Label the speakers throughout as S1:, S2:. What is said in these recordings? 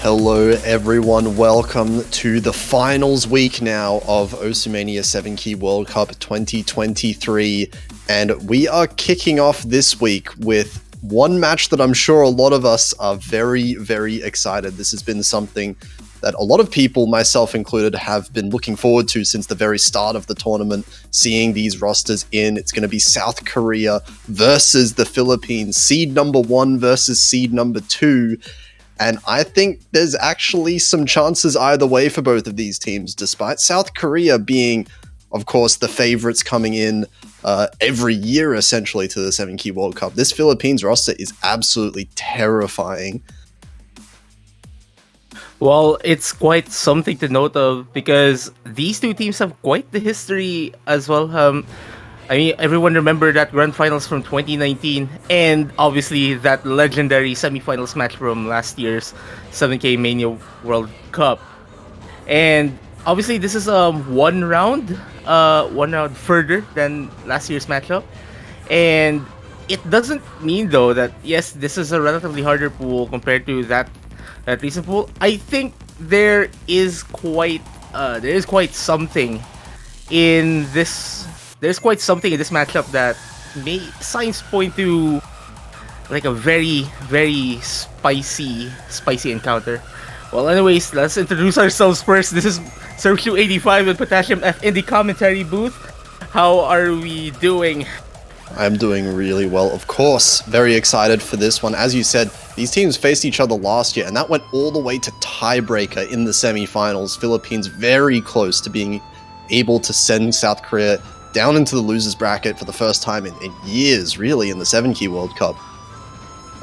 S1: Hello everyone, welcome to the finals week now of Osumania 7 Key World Cup 2023, and we are kicking off this week with one match that I'm sure a lot of us are very, very excited. This has been something that a lot of people, myself included, have been looking forward to since the very start of the tournament, seeing these rosters in. It's going to be South Korea versus the Philippines, seed number 1 versus seed number 2. And I think there's actually some chances either way for both of these teams, despite South Korea being, of course, the favorites coming in every year, essentially, to the 7 Key World Cup. This Philippines roster is absolutely terrifying.
S2: Well, it's quite something to note of because these two teams have quite the history as well. I mean, everyone remember that grand finals from 2019 and obviously that legendary semifinals match from last year's 7K Mania World Cup. And obviously this is one round further than last year's matchup. And it doesn't mean though that yes, this is a relatively harder pool compared to that recent pool. I think there is quite something in this. There's quite something in this matchup that may signs point to like a very, very spicy encounter. Well, anyways, let's introduce ourselves first. This is Sergio85 and Potassium F in the commentary booth. How are we doing?
S1: I'm doing really well, of course. Very excited for this one. As you said, these teams faced each other last year, and that went all the way to tiebreaker in the semifinals. Philippines very close to being able to send South Korea down into the losers bracket for the first time in years, really, in the 7 Key World Cup.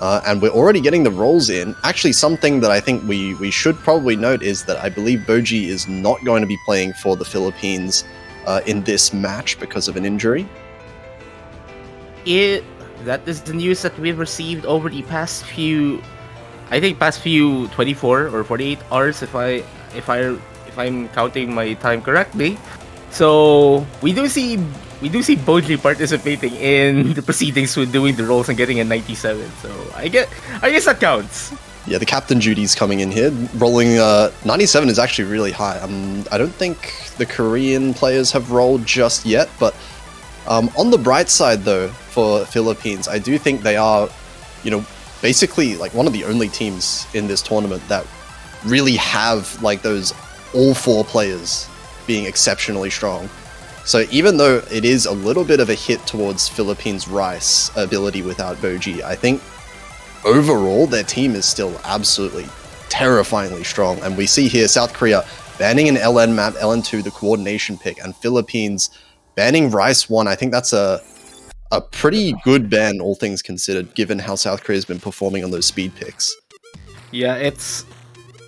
S1: And we're already getting the roles in. Actually, something that I think we should probably note is that I believe Boji is not going to be playing for the Philippines in this match because of an injury.
S2: That is the news that we've received over the past few 24 or 48 hours if I'm counting my time correctly. So we do see Boji participating in the proceedings with doing the roles and getting a 97. So I guess that counts.
S1: Yeah, the captain duty's coming in here. Rolling 97 is actually really high. I don't think the Korean players have rolled just yet, but on the bright side though, for Philippines, I do think they are, basically like one of the only teams in this tournament that really have like those all 4 players being exceptionally strong. So even though it is a little bit of a hit towards Philippines' Rice ability without Boji, I think overall their team is still absolutely terrifyingly strong. And we see here South Korea banning an LN map, LN2, the coordination pick, and Philippines banning Rice 1. I think that's a pretty good ban, all things considered, given how South Korea's been performing on those speed picks.
S2: Yeah, it's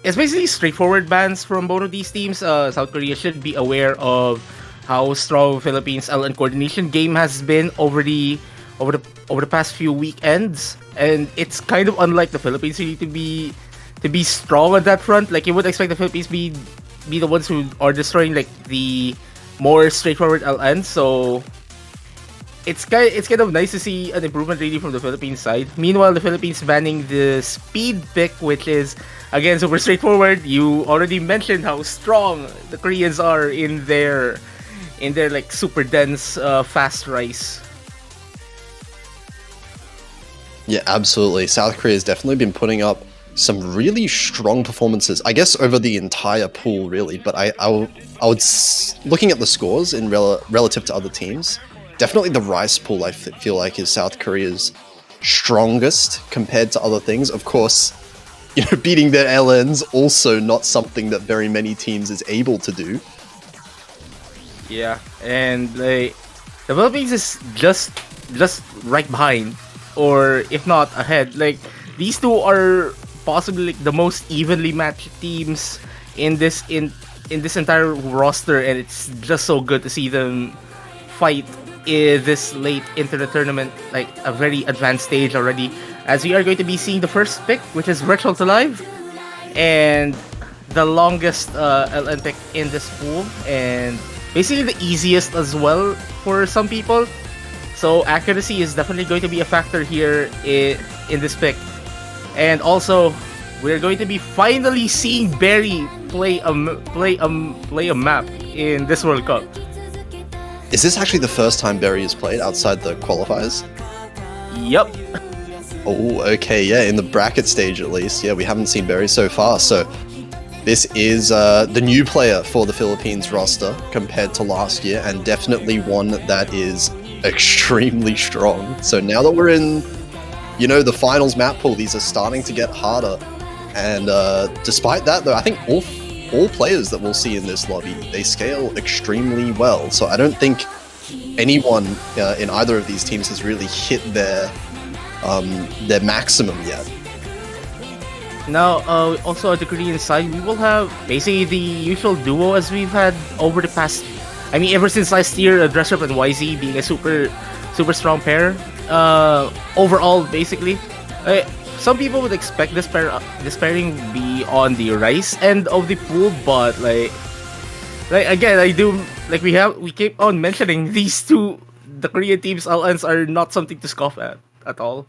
S2: basically straightforward bans from both of these teams. South Korea should be aware of how strong Philippines' LN coordination game has been over the past few weekends, and it's kind of unlike the Philippines really to be strong on that front. Like you would expect the Philippines be the ones who are destroying like the more straightforward LN. So it's kind of nice to see an improvement really from the Philippines side. Meanwhile, the Philippines banning the speed pick, which is again super straightforward. You already mentioned how strong the Koreans are in their like super dense fast rice.
S1: Yeah, absolutely. South Korea has definitely been putting up some really strong performances, I guess, over the entire pool, really. But I would looking at the scores in relative to other teams, definitely the Rice pool I feel like is South Korea's strongest compared to other things. Of course, beating their LNs also not something that very many teams is able to do.
S2: Yeah, and like the Philippines is just right behind, or if not ahead. Like these two are possibly like the most evenly matched teams in this entire roster, and it's just so good to see them fight this late into the tournament, like a very advanced stage already. As we are going to be seeing the first pick, which is Virtual to Live, and the longest LN pick in this pool, and basically the easiest as well for some people. So accuracy is definitely going to be a factor here in this pick. And also, we're going to be finally seeing Barry play a map in this World Cup.
S1: Is this actually the first time Berry has played outside the qualifiers?
S2: Yup.
S1: Oh, okay, yeah, in the bracket stage at least. Yeah, we haven't seen Berry so far, so this is the new player for the Philippines roster compared to last year, and definitely one that is extremely strong. So now that we're in, you know, the finals map pool, these are starting to get harder. And despite that, though, I think all players that we'll see in this lobby, they scale extremely well. So I don't think anyone in either of these teams has really hit their maximum yet.
S2: Now, also on the Korean side, we will have basically the usual duo as we've had over the past. I mean, ever since last year, Dressup and YZ being a super strong pair. Overall, basically, some people would expect this pairing be on the Rice end of the pool, but like again, we keep on mentioning these two. The Korean teams LNs are not something to scoff at all.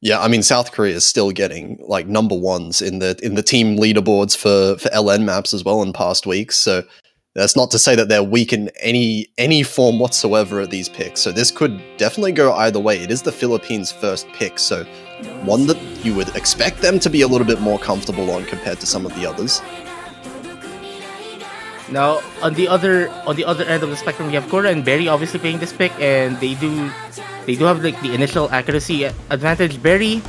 S1: Yeah, I mean, South Korea is still getting like number ones in the team leaderboards for LN maps as well in past weeks. So that's not to say that they're weak in any form whatsoever at these picks. So this could definitely go either way. It is the Philippines' first pick, so one that you would expect them to be a little bit more comfortable on compared to some of the others.
S2: Now, on the other end of the spectrum, we have Korra and Berry obviously playing this pick, and they do have like the initial accuracy advantage. Berry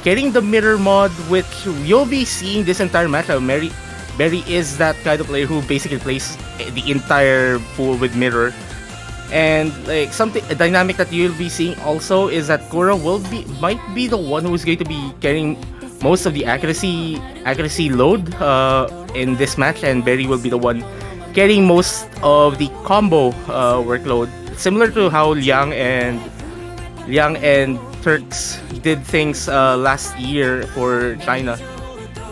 S2: carrying the mirror mod, which you'll be seeing this entire match. Berry is that kind of player who basically plays the entire pool with mirror. And like a dynamic that you'll be seeing also is that Korra might be the one who's going to be carrying most of the accuracy load in this match, and Berry will be the one carrying most of the combo workload, similar to how Liang and Turks did things last year for China.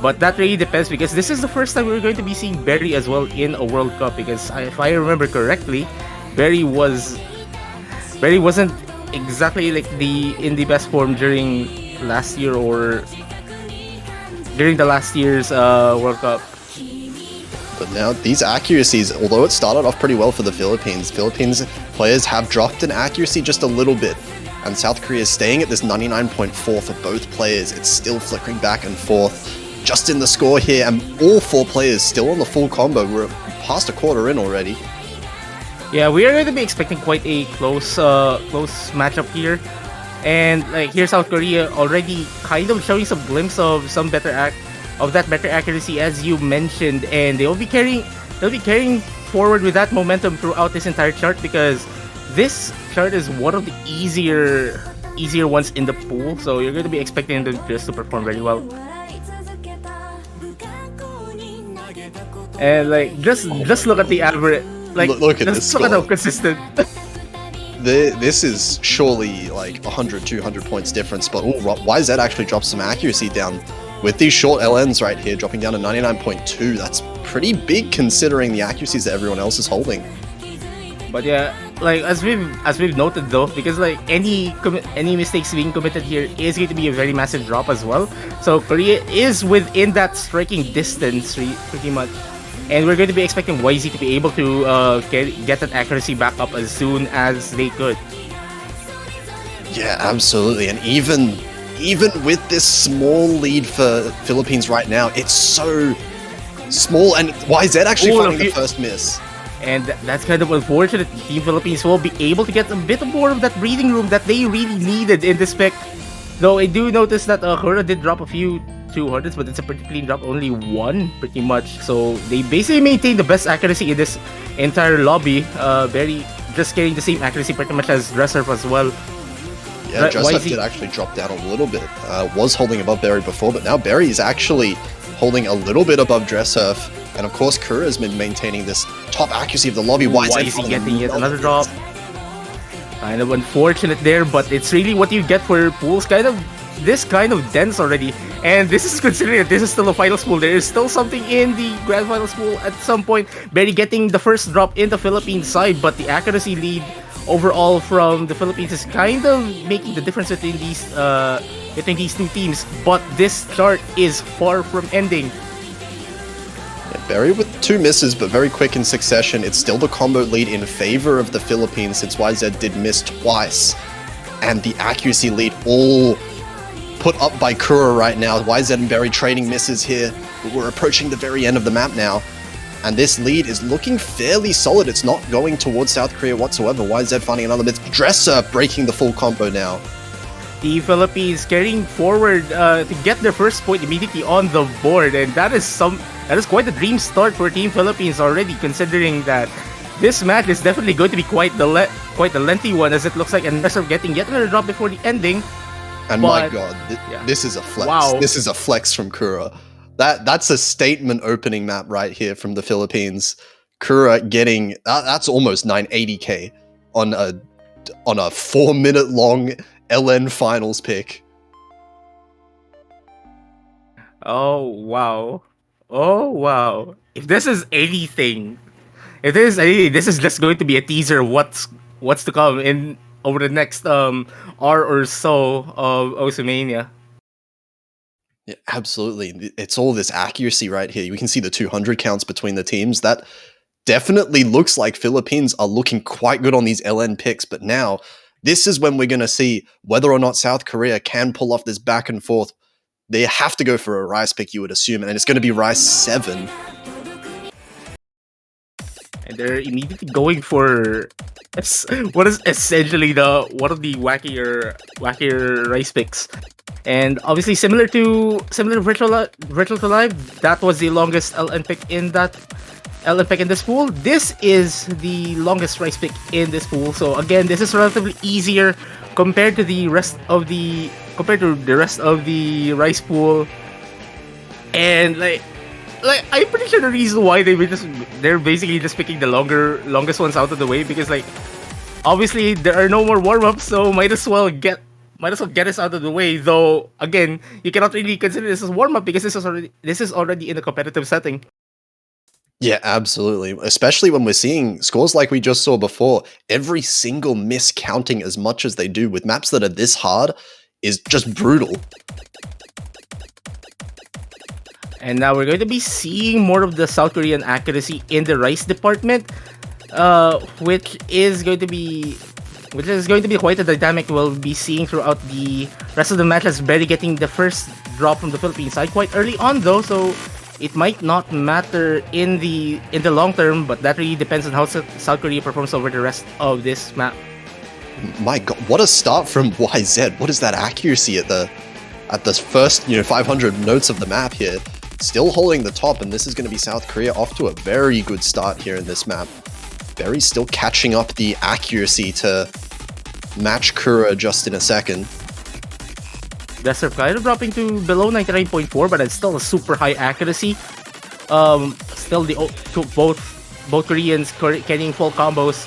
S2: But that really depends, because this is the first time we're going to be seeing Berry as well in a World Cup, because if I remember correctly, Berry wasn't exactly like in the best form during last year or during the last year's World Cup.
S1: But now these accuracies, although it started off pretty well for the Philippines players have dropped in accuracy just a little bit. And South Korea is staying at this 99.4 for both players. It's still flickering back and forth just in the score here, and all four players still on the full combo. We're past a quarter in already.
S2: Yeah, we are going to be expecting quite a close matchup here. And like here, South Korea already kind of showing some glimpse of that better accuracy, as you mentioned, and they'll be carrying forward with that momentum throughout this entire chart, because this chart is one of the easier ones in the pool. So you're going to be expecting them just to perform very well. And like just look at the average. Like
S1: look at this score.
S2: Look at how consistent.
S1: This is surely like 100, 200 points difference, but YZ actually drops some accuracy down with these short LNs right here, dropping down to 99.2. That's pretty big considering the accuracies that everyone else is holding.
S2: But yeah, like as we've noted though, because like any mistakes being committed here is going to be a very massive drop as well. So Korea is within that striking distance pretty much. And we're going to be expecting YZ to be able to get that accuracy back up as soon as they could.
S1: Yeah, absolutely. And even with this small lead for Philippines right now, it's so small, and YZ actually finding the first miss.
S2: And that's kind of unfortunate. Team Philippines will be able to get a bit more of that breathing room that they really needed in this pick. Though I do notice that Korra did drop a few 200s, but it's a pretty clean drop, only one pretty much. So they basically maintain the best accuracy in this entire lobby. Berry just getting the same accuracy pretty much as Dresser as well.
S1: Yeah, Dresser did actually drop down a little bit. Was holding above Berry before, but now Berry is actually holding a little bit above Dresser. And of course, Kura has been maintaining this top accuracy of the lobby.
S2: YZ getting yet another drop. Kind of unfortunate there, but it's really what you get for pools this kind of dense already. And this is considering that this is still a finals pool. There is still something in the grand finals pool at some point. Berry getting the first drop in the Philippines side, but the accuracy lead overall from the Philippines is kind of making the difference between between these two teams, but this start is far from ending.
S1: Yeah, Berry with 2 misses, but very quick in succession. It's still the combo lead in favor of the Philippines since YZ did miss twice. And the accuracy lead all put up by Kura right now. YZ and Berry trading misses here, but we're approaching the very end of the map now. And this lead is looking fairly solid. It's not going towards South Korea whatsoever. YZ finding another miss. Dresser breaking the full combo now.
S2: The Philippines carrying forward to get their first point immediately on the board, and that is quite a dream start for Team Philippines already, considering that this match is definitely going to be quite the lengthy one, as it looks like, and Dresser getting yet another drop before the ending.
S1: And my god, this is a flex. Wow. This is a flex from Kura. That's a statement opening map right here from the Philippines. Kura getting that's almost 980k on a 4-minute long LN finals pick.
S2: Oh wow. Oh wow. If this is anything, this is just going to be a teaser of what's to come in over the next hour or so of Osimania.
S1: Yeah, absolutely. It's all this accuracy right here. We can see the 200 counts between the teams. That definitely looks like Philippines are looking quite good on these LN picks, but now this is when we're going to see whether or not South Korea can pull off this back and forth. They have to go for a Rice pick, you would assume, and it's going to be Rice 7.
S2: And they're immediately going for what is essentially one of the wackier Rice picks. And obviously similar to Virtual to Live, that was the longest LN pick in this pool. This is the longest Rice pick in this pool. So again, this is relatively easier compared to the rest of the Rice pool. And like I'm pretty sure the reason why they're basically just picking the longest ones out of the way, because like obviously there are no more warm-ups, so might as well get us out of the way. Though again, you cannot really consider this as warm-up because this is already in a competitive setting.
S1: Yeah, absolutely. Especially when we're seeing scores like we just saw before. Every single miss counting as much as they do with maps that are this hard is just brutal.
S2: And now we're going to be seeing more of the South Korean accuracy in the Rice department, which is going to be quite a dynamic we'll be seeing throughout the rest of the match, as Berry getting the first drop from the Philippines side quite early on though, so it might not matter in the long term, but that really depends on how South Korea performs over the rest of this map.
S1: My god, what a start from YZ. What is that accuracy at the first 500 notes of the map here? Still holding the top, and this is going to be South Korea off to a very good start here in this map. Berry's still catching up the accuracy to match Kura just in a second.
S2: Dresser kind of dropping to below 99.4, but it's still a super high accuracy. Still both Koreans carrying full combos.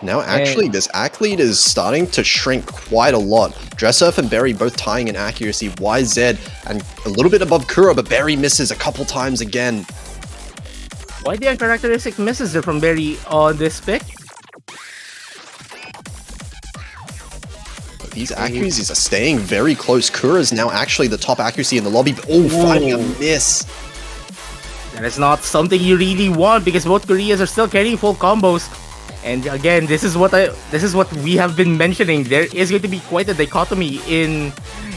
S1: Now actually this ACK lead is starting to shrink quite a lot. Dressurf and Berry both tying in accuracy. YZ and a little bit above Kura, but Berry misses a couple times again.
S2: Why the uncharacteristic misses there from Berry on this pick?
S1: These accuracies are staying very close. Kura's now actually the top accuracy in the lobby, but finding a miss.
S2: That is not something you really want, because both Koreas are still carrying full combos. And again, this is what we have been mentioning. There is going to be quite a dichotomy in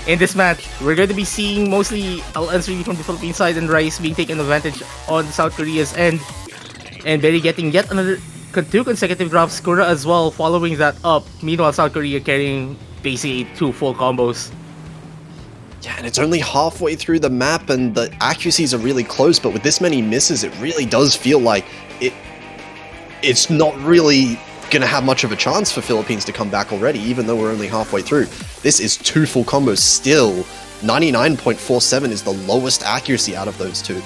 S2: this match. We're going to be seeing mostly LNs really from the Philippine side and Rice being taken advantage on South Korea's end, and Berry getting yet another 2 consecutive drops. Kura as well following that up. Meanwhile, South Korea carrying basically 2 full combos.
S1: Yeah, and it's only halfway through the map, and the accuracies are really close. But with this many misses, it really does feel like it's not really going to have much of a chance for Philippines to come back already, even though we're only halfway through. This is 2 full combos still. 99.47 is the lowest accuracy out of those 2.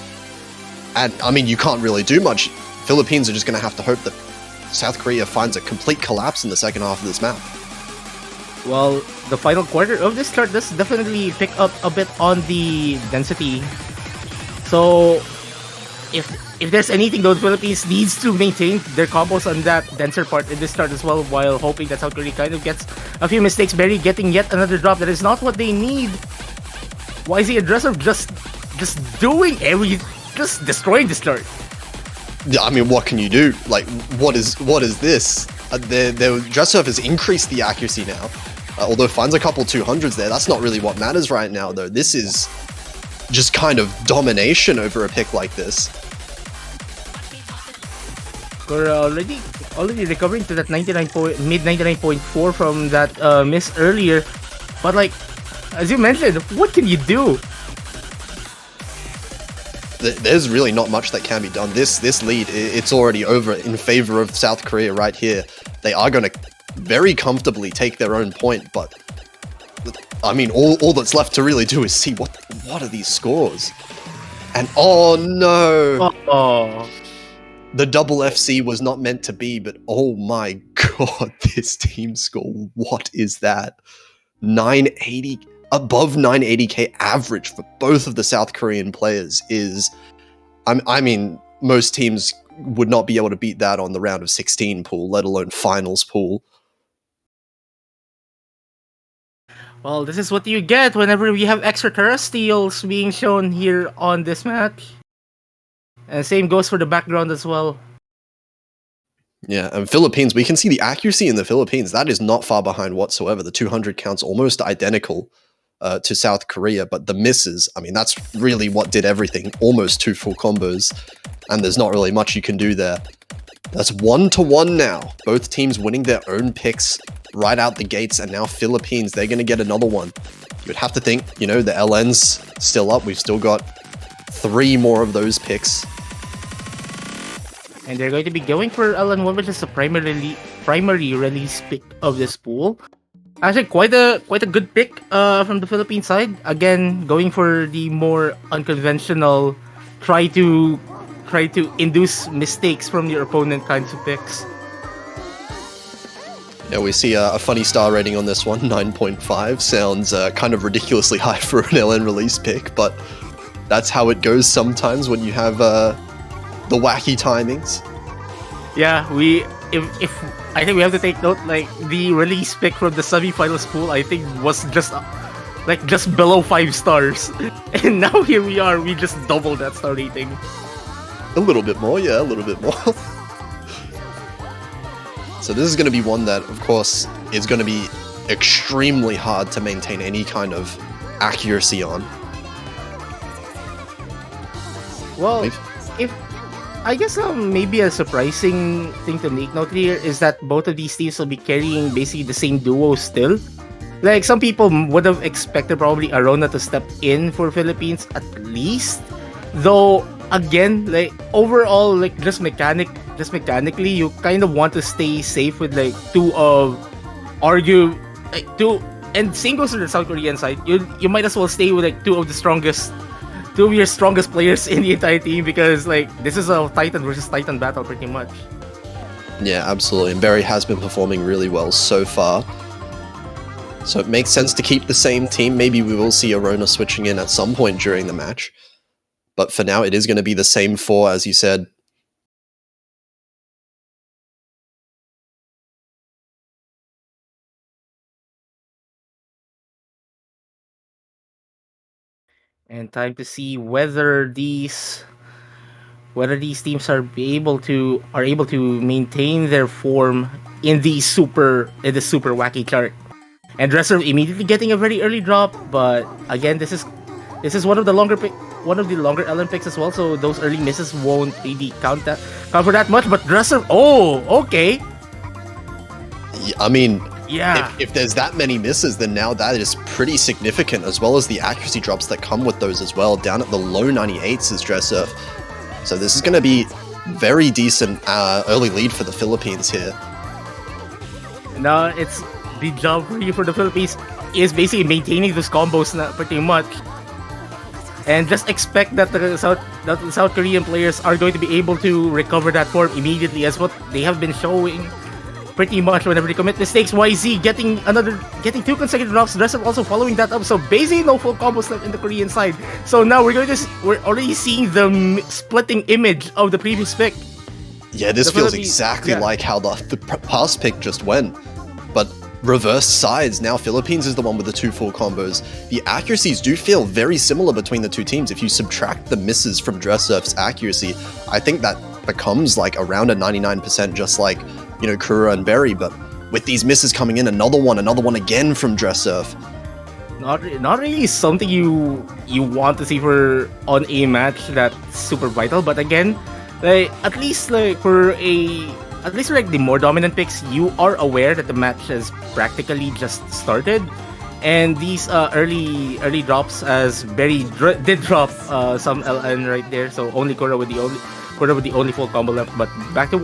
S1: And, I mean, you can't really do much. Philippines are just going to have to hope that South Korea finds a complete collapse in the second half of this map.
S2: Well, the final quarter of this chart does definitely pick up a bit on the density. So if there's anything, though, the Philippines needs to maintain their combos on that denser part in this start as well, while hoping that South Korea kind of gets a few mistakes. Barry getting yet another drop that is not what they need. Why is he a dresser just doing just destroying the start?
S1: Yeah, I mean, what can you do? Like, what is this? Their Dresser has increased the accuracy now. Although finds a couple 200s there, that's not really what matters right now, though. This is just kind of domination over a pick like this.
S2: We're already recovering to that mid 99.4 from that miss earlier, but like as you mentioned, what can you do?
S1: There's really not much that can be done. This lead, it's already over in favor of South Korea right here. They are going to very comfortably take their own point, but I mean, all that's left to really do is see what are these scores. And oh no!
S2: Oh.
S1: The double FC was not meant to be, but oh my god, this team score, what is that? 980, above 980k average for both of the South Korean players is, I mean, most teams would not be able to beat that on the round of 16 pool, let alone finals pool.
S2: Well, this is what you get whenever we have extraterrestrials being shown here on this match. And same goes for the background as well.
S1: Yeah, and Philippines, we can see the accuracy in the Philippines. That is not far behind whatsoever. The 200 counts almost identical to South Korea, but the misses, I mean, that's really what did everything. Almost 2 full combos, and there's not really much you can do there. That's 1-1 now. Both teams winning their own picks right out the gates, and now Philippines, they're going to get another one. You would have to think, you know, the LN's still up. We've still got 3 more of those picks.
S2: And they're going to be going for LN1, which is the primary release pick of this pool. Actually, quite a good pick from the Philippine side. Again, going for the more unconventional, try to induce mistakes from your opponent kinds of picks.
S1: Yeah, we see a funny star rating on this one, 9.5. Sounds kind of ridiculously high for an LN release pick, but that's how it goes sometimes when you have the wacky timings.
S2: Yeah, if I think we have to take note, like the release pick from the semi-finals pool, I think was just below 5 stars, and now here we are, we just doubled that star rating.
S1: A little bit more, yeah, a little bit more. So this is going to be one that, of course, is going to be extremely hard to maintain any kind of accuracy on.
S2: Well, if I guess maybe a surprising thing to make note here is that both of these teams will be carrying basically the same duo still. Like, some people would have expected probably Arona to step in for Philippines at least. Though, again, like, overall, like, just mechanically, you kind of want to stay safe with, like, two, and same goes to the South Korean side. You might as well stay with, like, two of your strongest players in the entire team, because like this is a Titan versus Titan battle pretty much.
S1: Yeah, absolutely. And Barry has been performing really well so far. So it makes sense to keep the same team. Maybe we will see Arona switching in at some point during the match. But for now, it is going to be the same 4, as you said.
S2: And time to see whether these teams are able to maintain their form in the super wacky chart. And Dresser immediately getting a very early drop, but again, this is one of the longer LN picks as well, so those early misses won't really count for that much. But Dresser, okay.
S1: I mean,
S2: yeah.
S1: If there's that many misses, then now that is pretty significant, as well as the accuracy drops that come with those as well. Down at the low 98s is Dresser. So this is going to be very decent early lead for the Philippines here.
S2: Now it's the job for the Philippines is basically maintaining those combos now, pretty much. And just expect that the South Korean players are going to be able to recover that form immediately, as what they have been showing pretty much whenever they commit mistakes. YZ getting two consecutive drops. Dresser also following that up. So basically no full combos left in the Korean side. So now we're already seeing the splitting image of the previous pick.
S1: Yeah, this feels exactly like how the past pick just went, but reverse sides. Now Philippines is the one with the 2 full combos. The accuracies do feel very similar between the two teams. If you subtract the misses from Dressurf's accuracy, I think that becomes like around a 99%, just like, you know, Kura and Berry. But with these misses coming in, another one again from Dressurf.
S2: Not really something you want to see for on a match that's super vital. But again, like at least for the more dominant picks, you are aware that the match has practically just started, and these early drops, as Berry did drop some LN right there, so only Kura with the only full combo left. But back to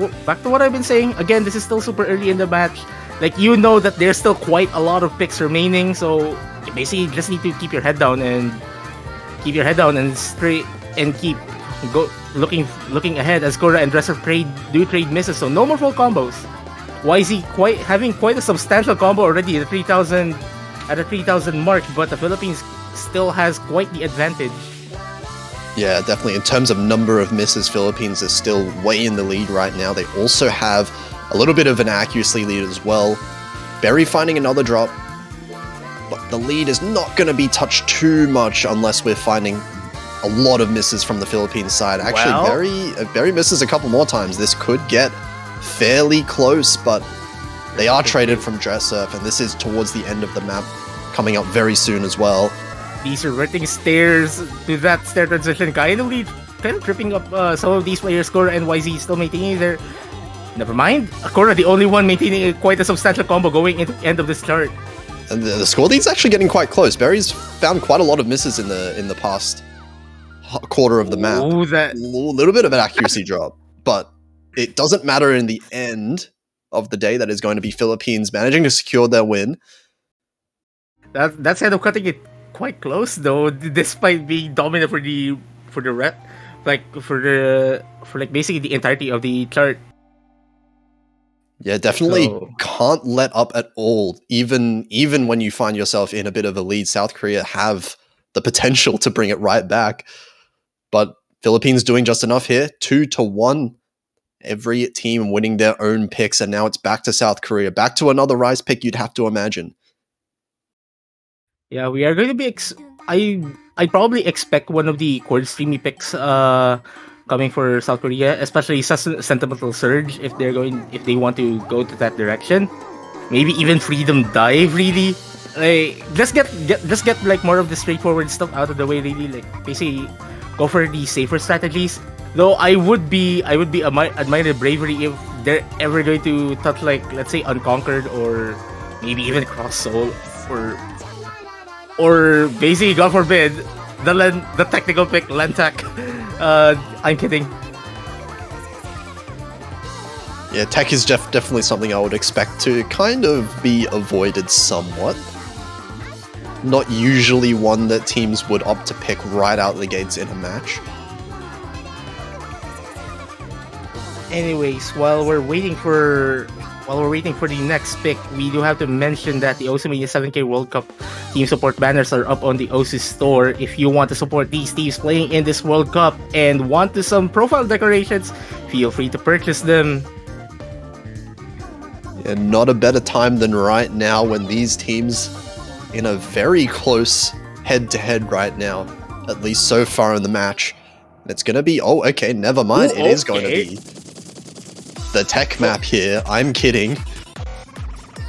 S2: what I've been saying. Again, this is still super early in the match. Like, you know that there's still quite a lot of picks remaining, so you basically just need to keep your head down and straight and keep looking ahead as Kura and Dresser trade misses, so no more full combos. YZ having quite a substantial combo already at the 3,000 mark, but the Philippines still has quite the advantage.
S1: Yeah, definitely. In terms of number of misses, Philippines is still way in the lead right now. They also have a little bit of an accuracy lead as well. Berry finding another drop, but the lead is not going to be touched too much unless we're finding a lot of misses from the Philippines side. Actually, Berry misses a couple more times. This could get fairly close, but they are traded from Dressurf, and this is towards the end of the map, coming up very soon as well.
S2: These reverting stairs to that stair transition kind of tripping up some of these players. Kura and YZ still maintaining their... Never mind. Kura, the only one maintaining quite a substantial combo going into the end of this chart.
S1: And the score lead's actually getting quite close. Berry's found quite a lot of misses in the past quarter of the map. A little bit of an accuracy drop, but it doesn't matter in the end of the day. That is going to be Philippines managing to secure their win.
S2: That's kind of cutting it quite close, though, despite being dominant for basically the entirety of the chart.
S1: Yeah, definitely can't let up at all. Even when you find yourself in a bit of a lead, South Korea have the potential to bring it right back. But Philippines doing just enough here. 2-1. Every team winning their own picks, and now it's back to South Korea. Back to another Rise pick, you'd have to imagine.
S2: Yeah, we are going to be... I probably expect one of the chord streamy picks coming for South Korea, especially Sentimental Surge, if they want to go to that direction. Maybe even Freedom Dive, really. Like, just get like more of the straightforward stuff out of the way, really. Like, basically go for the safer strategies. Though I would be admire the bravery if they're ever going to touch, like, let's say Unconquered, or maybe even Cross Soul, or basically, God forbid, the technical pick, Lentak. I'm kidding.
S1: Yeah, tech is definitely something I would expect to kind of be avoided somewhat. Not usually one that teams would opt to pick right out the gates in a match.
S2: Anyways, while we're waiting for the next pick, we do have to mention that the OSU Mania 7K World Cup team support banners are up on the OSU store. If you want to support these teams playing in this World Cup and want some profile decorations, feel free to purchase them.
S1: Yeah, not a better time than right now, when these teams in a very close head-to-head right now, at least so far in the match. It's going to be... Oh, okay, never mind. It is going to be the tech map here. I'm kidding.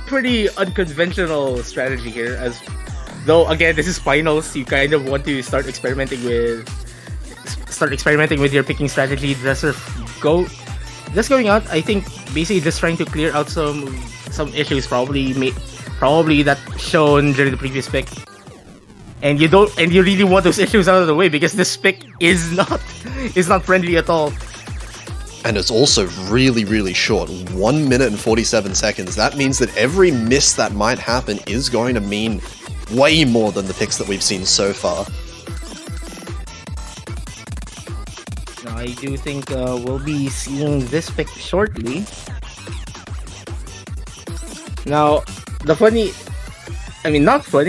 S2: Pretty unconventional strategy here, as though, again, this is finals. You kind of want to start experimenting with your picking strategy. Just going out, I think, basically just trying to clear out some issues probably that shown during the previous pick. And you really want those issues out of the way, because this pick is not friendly at all.
S1: And it's also really, really short. 1 minute and 47 seconds. That means that every miss that might happen is going to mean way more than the picks that we've seen so far.
S2: Now, I do think we'll be seeing this pick shortly. Now, not funny,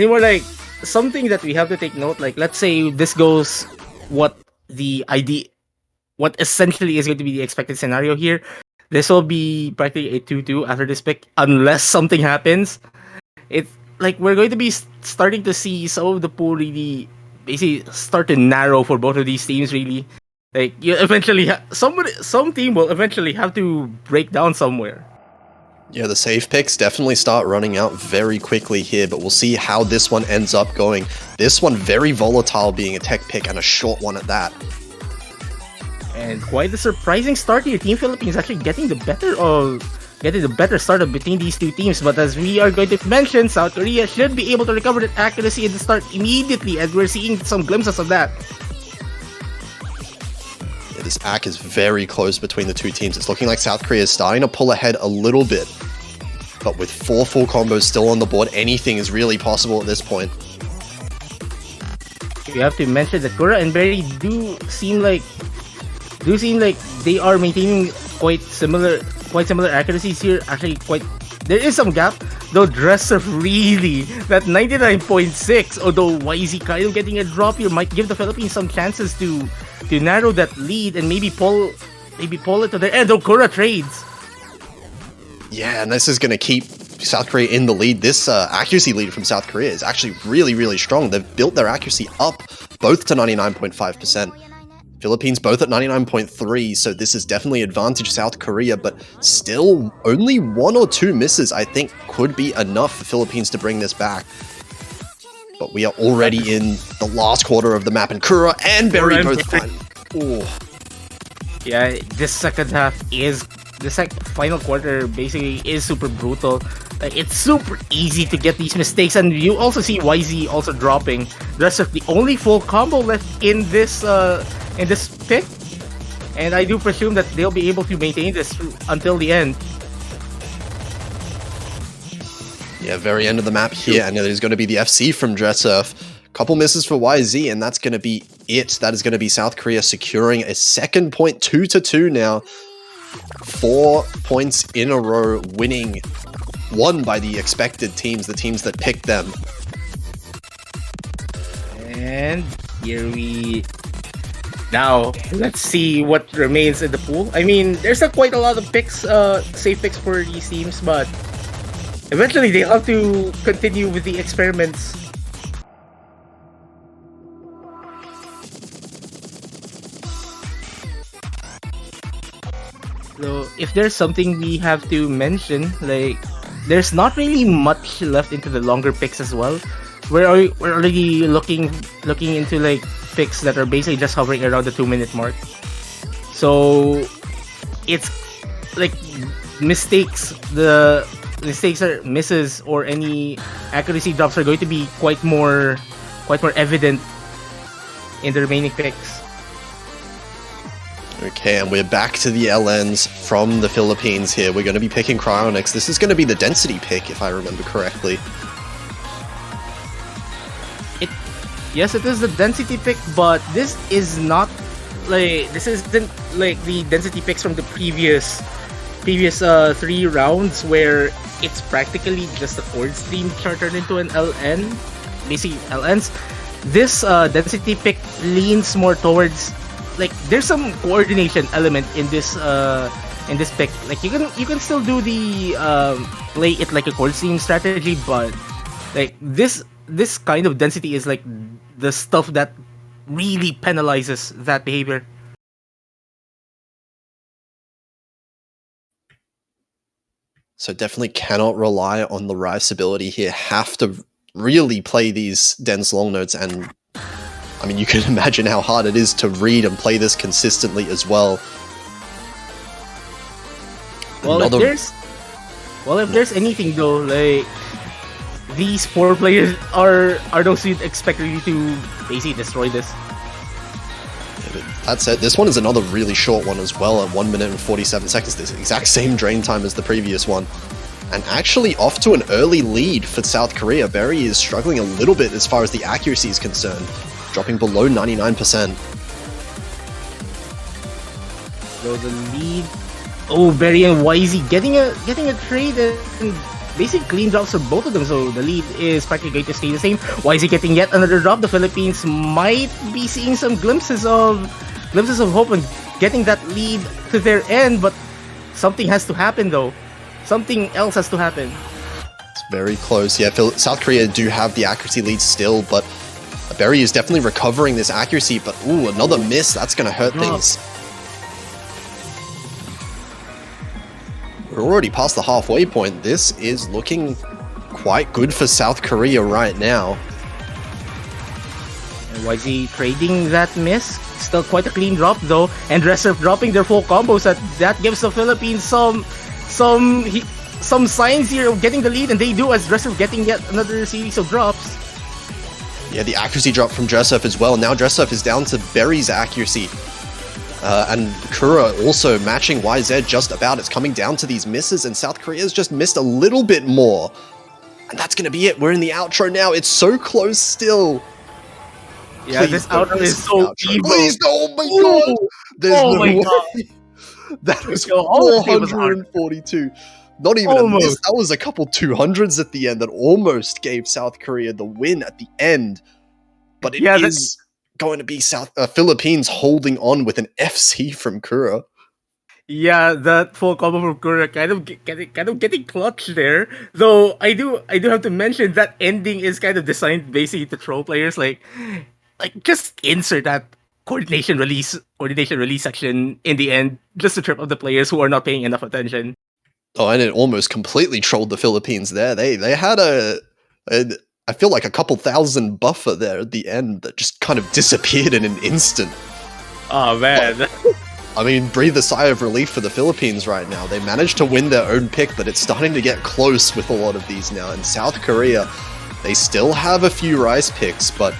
S2: more like something that we have to take note. Like, let's say this goes what what essentially is going to be the expected scenario here. This will be practically a 2-2 after this pick, unless something happens. It's like we're going to be starting to see some of the pool really basically start to narrow for both of these teams. Really, like you eventually some team will eventually have to break down somewhere.
S1: Yeah, the safe picks definitely start running out very quickly here, but we'll see how this one ends up going. This one very volatile, being a tech pick and a short one at that.
S2: And quite a surprising start here. Team Philippines actually getting the better start of between these two teams. But as we are going to mention, South Korea should be able to recover that accuracy at the start immediately, as we're seeing some glimpses of that.
S1: Yeah, this ACK is very close between the two teams. It's looking like South Korea is starting to pull ahead a little bit. But with 4 full combos still on the board, anything is really possible at this point.
S2: We have to mention that Kura and Berry do seem like they are maintaining quite similar accuracies here. Actually, there is some gap, though. Dresser really that 99.6. Although YZ kind of getting a drop here might give the Philippines some chances to narrow that lead and maybe pull it to their end. Though Kura trades.
S1: Yeah, and this is going to keep South Korea in the lead. This accuracy lead from South Korea is actually really, really strong. They've built their accuracy up both to 99.5%. Philippines both at 99.3, so this is definitely advantage South Korea, but still only 1 or 2 misses I think could be enough for Philippines to bring this back. But we are already in the last quarter of the map, and Kura and Berry both find.
S2: Yeah, this second half is the final quarter basically is super brutal. It's super easy to get these mistakes, and you also see YZ also dropping. That's the only full combo left in this pick, and I do presume that they'll be able to maintain this until the end.
S1: Yeah, very end of the map here, and there's going to be the FC from Dressurf. Couple misses for YZ, and that's going to be it. That is going to be South Korea securing a second point, 2-2 now. 4 points in a row, winning, won by the expected teams, the teams that picked them.
S2: And now let's see what remains in the pool. I mean, there's quite a lot of picks, safe picks for these teams, but eventually they'll have to continue with the experiments. So if there's something we have to mention, like there's not really much left into the longer picks as well. We're already looking into like picks that are basically just hovering around the 2-minute mark. So it's like mistakes or misses or any accuracy drops are going to be quite more evident in the remaining picks.
S1: Okay, and we're back to the LNs from the Philippines here. We're going to be picking Cryonix. This is going to be the density pick, if I remember correctly.
S2: Yes, it is the density pick, but this isn't like the density picks from the previous 3 rounds where it's practically just a chord stream turned into an LN. Basically, LNs. This density pick leans more towards like there's some coordination element in this pick. Like you can still do the play it like a chord stream strategy, but like this kind of density is like the stuff that really penalizes that behavior.
S1: So definitely cannot rely on the Rice ability here. Have to really play these dense long notes, and I mean, you can imagine how hard it is to read and play this consistently as well.
S2: Well, if there's anything though, like these 4 players are those you'd expect really to basically destroy this.
S1: Yeah, but that's it. This one is another really short one as well at 1 minute and 47 seconds. This exact same drain time as the previous one. And actually off to an early lead for South Korea. Berry is struggling a little bit as far as the accuracy is concerned, dropping below 99%.
S2: So the lead. Oh, Berry and YZ getting a trade, and basically clean drops for both of them, so the lead is practically going to stay the same. Why is he getting yet another drop? The Philippines might be seeing some glimpses of hope and getting that lead to their end, but something has to happen though. Something else has to happen.
S1: It's very close. Yeah, South Korea do have the accuracy lead still, but Berry is definitely recovering this accuracy, but ooh, another miss. That's going to hurt things. We're already past the halfway point. This is looking quite good for South Korea right now.
S2: And why is he trading that miss? Still quite a clean drop though, and Reserve dropping their full combos. That gives the Philippines some signs here of getting the lead, and they do, as Reserve getting yet another series of drops.
S1: Yeah, the accuracy drop from Dressup as well. Now Dressup is down to Berry's accuracy. And Kura also matching YZ just about. It's coming down to these misses, and South Korea's just missed a little bit more. And that's going to be it. We're in the outro now. It's so close still.
S2: Yeah, please this outro is so evil.
S1: Please, oh my god! There's no way. God. That was 442. Not even a miss. That was a couple 200s at the end that almost gave South Korea the win at the end. But it is going to be Philippines holding on with an FC from Kura.
S2: Yeah, that full combo from Kura kind of getting clutch there. Though I do have to mention that ending is kind of designed basically to troll players. Like just insert that coordination release section in the end just to trip up the players who are not paying enough attention.
S1: Oh, and it almost completely trolled the Philippines there. They had I feel like a couple thousand buffer there at the end that just kind of disappeared in an instant.
S2: Oh man.
S1: I mean, breathe a sigh of relief for the Philippines right now. They managed to win their own pick, but it's starting to get close with a lot of these now. And South Korea, they still have a few rice picks, but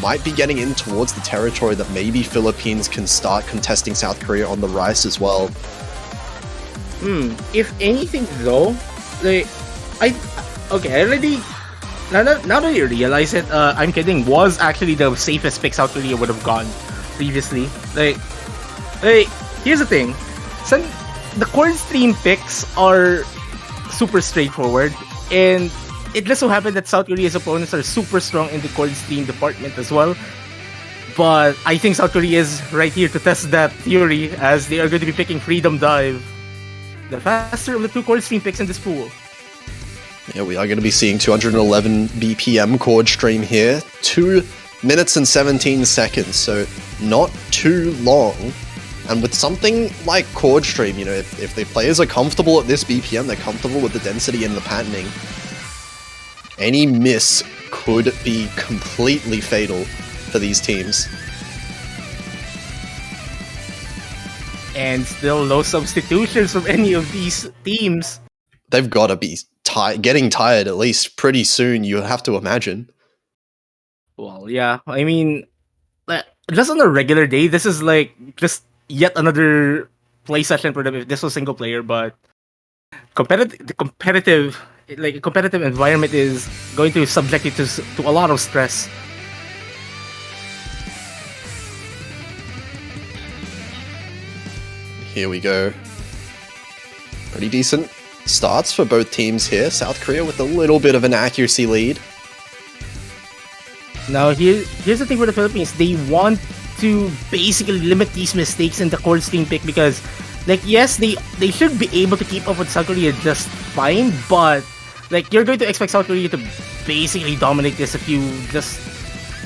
S1: might be getting in towards the territory that maybe Philippines can start contesting South Korea on the rice as well.
S2: If anything though, I already now that you realize it, I'm kidding, was actually the safest pick South Korea would have gone previously. Here's the thing. The chord stream picks are super straightforward, and it just so happened that South Korea's opponents are super strong in the chord stream department as well. But I think South Korea is right here to test that theory, as they are going to be picking Freedom Dive, the faster of the two chord stream picks in this pool.
S1: Yeah, we are going to be seeing 211 BPM chord stream here. 2 minutes and 17 seconds, so not too long. And with something like chord stream, you know, if the players are comfortable at this BPM, they're comfortable with the density and the patterning, any miss could be completely fatal for these teams.
S2: And still no substitutions from any of these teams.
S1: They've got to be getting tired at least pretty soon, you have to imagine.
S2: Well, yeah. I mean, just on a regular day, this is like just yet another play session for them if this was single player, but the competitive environment is going to subject it to a lot of stress.
S1: Here we go. Pretty decent starts for both teams here. South Korea with a little bit of an accuracy lead.
S2: Now here's the thing for the Philippines. They want to basically limit these mistakes in the chord stream pick, because yes, they should be able to keep up with South Korea just fine, but you're going to expect South Korea to basically dominate this if you just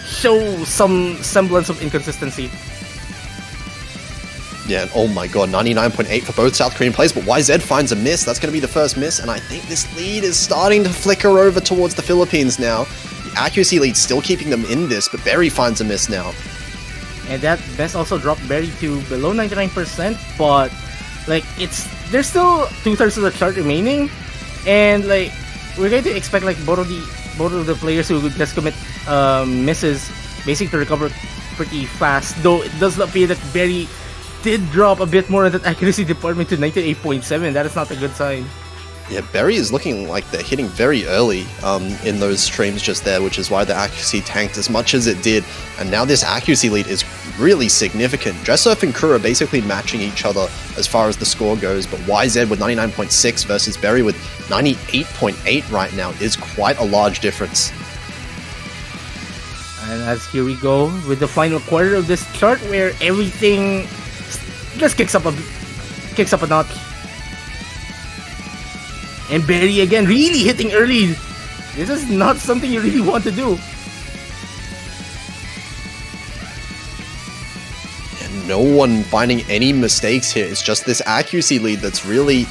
S2: show some semblance of inconsistency.
S1: Yeah, and oh my god, 99.8 for both South Korean players, but YZ finds a miss. That's going to be the first miss, and I think this lead is starting to flicker over towards the Philippines now. The accuracy lead still keeping them in this, but Berry finds a miss now.
S2: And that best also dropped Berry to below 99%, but there's still 2/3 of the chart remaining, and we're going to expect both of the players who just commit misses basically to recover pretty fast. Though it does appear that Berry did drop a bit more in that accuracy department to 98.7. That is not a good sign.
S1: Yeah, Berry is looking like they're hitting very early in those streams just there, which is why the accuracy tanked as much as it did. And now this accuracy lead is really significant. Dressurf and Kura basically matching each other as far as the score goes, but YZ with 99.6 versus Berry with 98.8 right now is quite a large difference.
S2: And as here we go with the final quarter of this chart, where everything just kicks up a notch. And Berry again really hitting early. This is not something you really want to do.
S1: And no one finding any mistakes here. It's just this accuracy lead that's really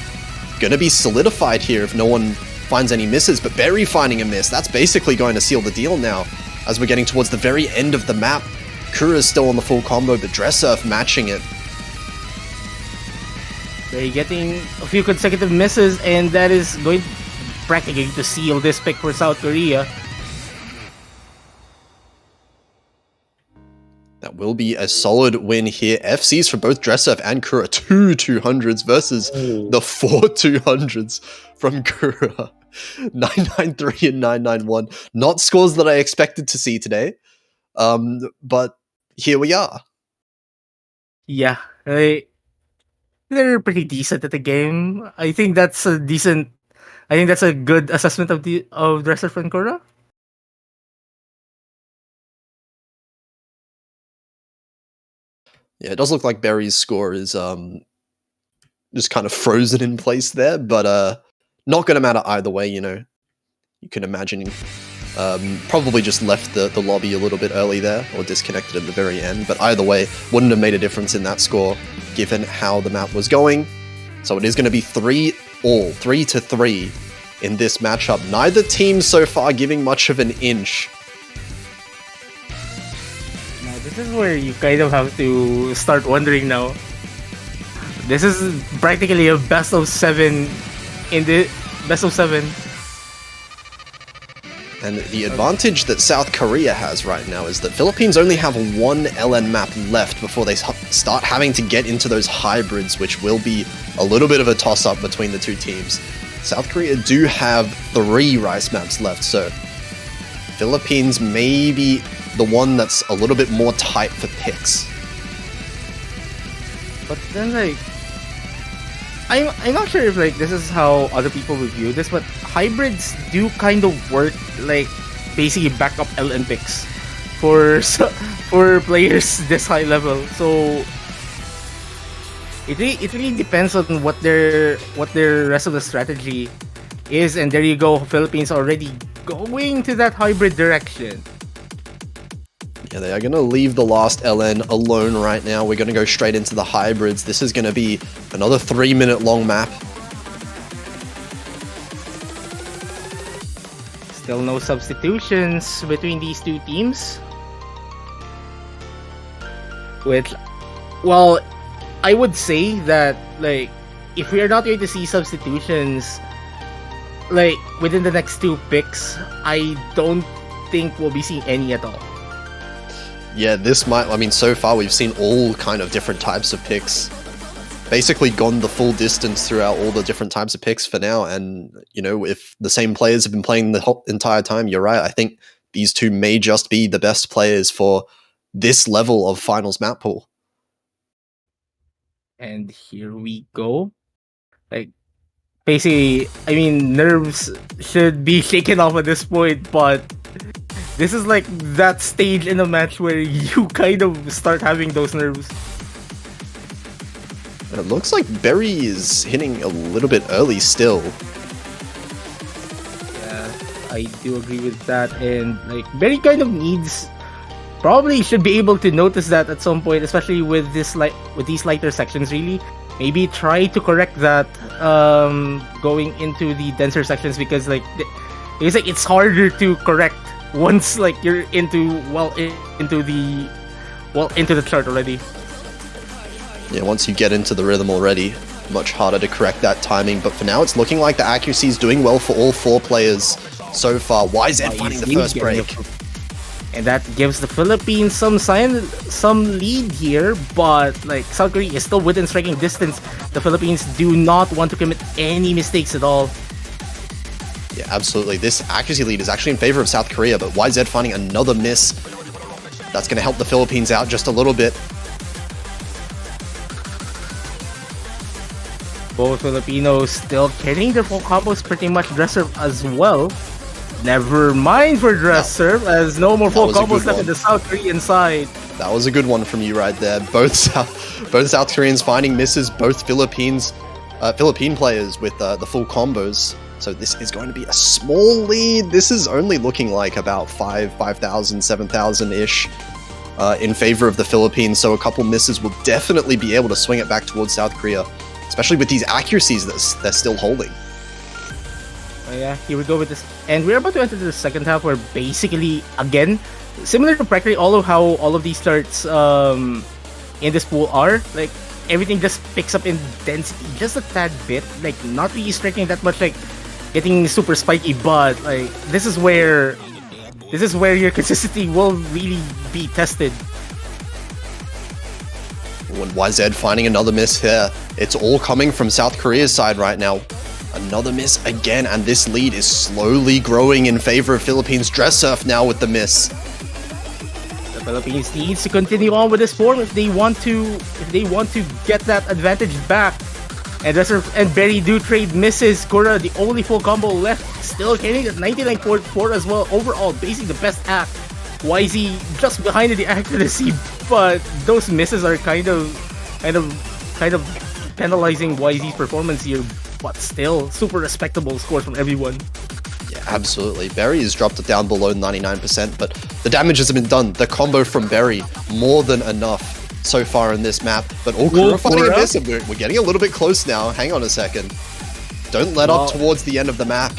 S1: gonna be solidified here if no one finds any misses. But Berry finding a miss, that's basically going to seal the deal now. As we're getting towards the very end of the map, Kura's still on the full combo, but Dressurf matching it.
S2: They're getting a few consecutive misses, and that is going practically to seal this pick for South Korea.
S1: That will be a solid win here. FCs for both Dressurf and Kura, 2 200s versus the 4 200s from Kura. 993 and 991. Not scores that I expected to see today, but here we are.
S2: Yeah, they're pretty decent at the game. I think that's a good assessment of Dressurf and Kura.
S1: Yeah, it does look like Berry's score is just kind of frozen in place there, but not going to matter either way, you know. You can imagine probably just left the lobby a little bit early there, or disconnected at the very end, but either way, wouldn't have made a difference in that score, given how the map was going. So it is going to be 3-3 in this matchup. Neither team so far giving much of an inch.
S2: Now, this is where you kind of have to start wondering now. This is practically a best of 7 in the best of 7.
S1: And the advantage that South Korea has right now is that Philippines only have one LN map left before they start having to get into those hybrids, which will be a little bit of a toss-up between the two teams. South Korea do have 3 rice maps left, so Philippines may be the one that's a little bit more tight for picks.
S2: But then, like, I'm not sure if like this is how other people review this, but hybrids do kind of work like basically backup LN picks for players this high level. So it really depends on what their rest of the strategy is, and there you go, Philippines already going to that hybrid direction.
S1: Yeah, they are going to leave the last LN alone right now. We're going to go straight into the hybrids. This is going to be another 3-minute long map.
S2: Still no substitutions between these two teams. Well, I would say that, like, if we are not going to see substitutions, like, within the next 2 picks, I don't think we'll be seeing any at all.
S1: Yeah, this might, I mean, so far we've seen all kind of different types of picks. Basically gone the full distance throughout all the different types of picks for now. And, you know, if the same players have been playing the whole entire time, you're right. I think these two may just be the best players for this level of finals map pool.
S2: And here we go. Like, basically, I mean, nerves should be shaken off at this point, but this is like that stage in a match where you kind of start having those nerves.
S1: It looks like Berry is hitting a little bit early still.
S2: Yeah, I do agree with that. And like Berry kind of probably should be able to notice that at some point, especially with these lighter sections. Really, maybe try to correct that going into the denser sections, because like it's harder to correct once like you're into the chart already.
S1: Yeah, once you get into the rhythm already, much harder to correct that timing. But for now, it's looking like the accuracy is doing well for all 4 players so far. YZ finding the first break.
S2: And that gives the Philippines some lead here, but like South Korea is still within striking distance. The Philippines do not want to commit any mistakes at all.
S1: Yeah, absolutely. This accuracy lead is actually in favor of South Korea, but YZ finding another miss. That's going to help the Philippines out just a little bit.
S2: Both Filipinos still getting their full combos pretty much dress serve as well. Never mind for dress serve, as no more full combos left in the South Korean side.
S1: That was a good one from you right there. Both South Koreans finding misses, both Philippine players with the full combos. So this is going to be a small lead. This is only looking like about 5,000, 7,000-ish in favor of the Philippines. So a couple misses will definitely be able to swing it back towards South Korea, especially with these accuracies that they're still holding.
S2: Oh yeah, here we go with this. And we're about to enter the second half where basically, again, similar to practically all of these starts in this pool are, like, everything just picks up in density just a tad bit. Like, not really striking that much, like, getting super spiky, but, like, this is where your consistency will really be tested.
S1: When YZ finding another miss here, it's all coming from South Korea's side right now. Another miss again, and this lead is slowly growing in favor of Philippines. Dress Surf now with the miss.
S2: The Philippines needs to continue on with this form if they want to get that advantage back. And Dress Surf and Berry do trade misses. Kura, the only full combo left, still carrying at 99.4 as well. Overall, basically the best act. YZ just behind in the accuracy, but those misses are kind of penalizing YZ's performance here. But still, super respectable scores from everyone.
S1: Yeah, absolutely. Berry has dropped it down below 99%, but the damage has been done. The combo from Berry, more than enough so far in this map. But all Kura finding a miss, and we're getting a little bit close now. Hang on a second. Don't let up towards the end of the map.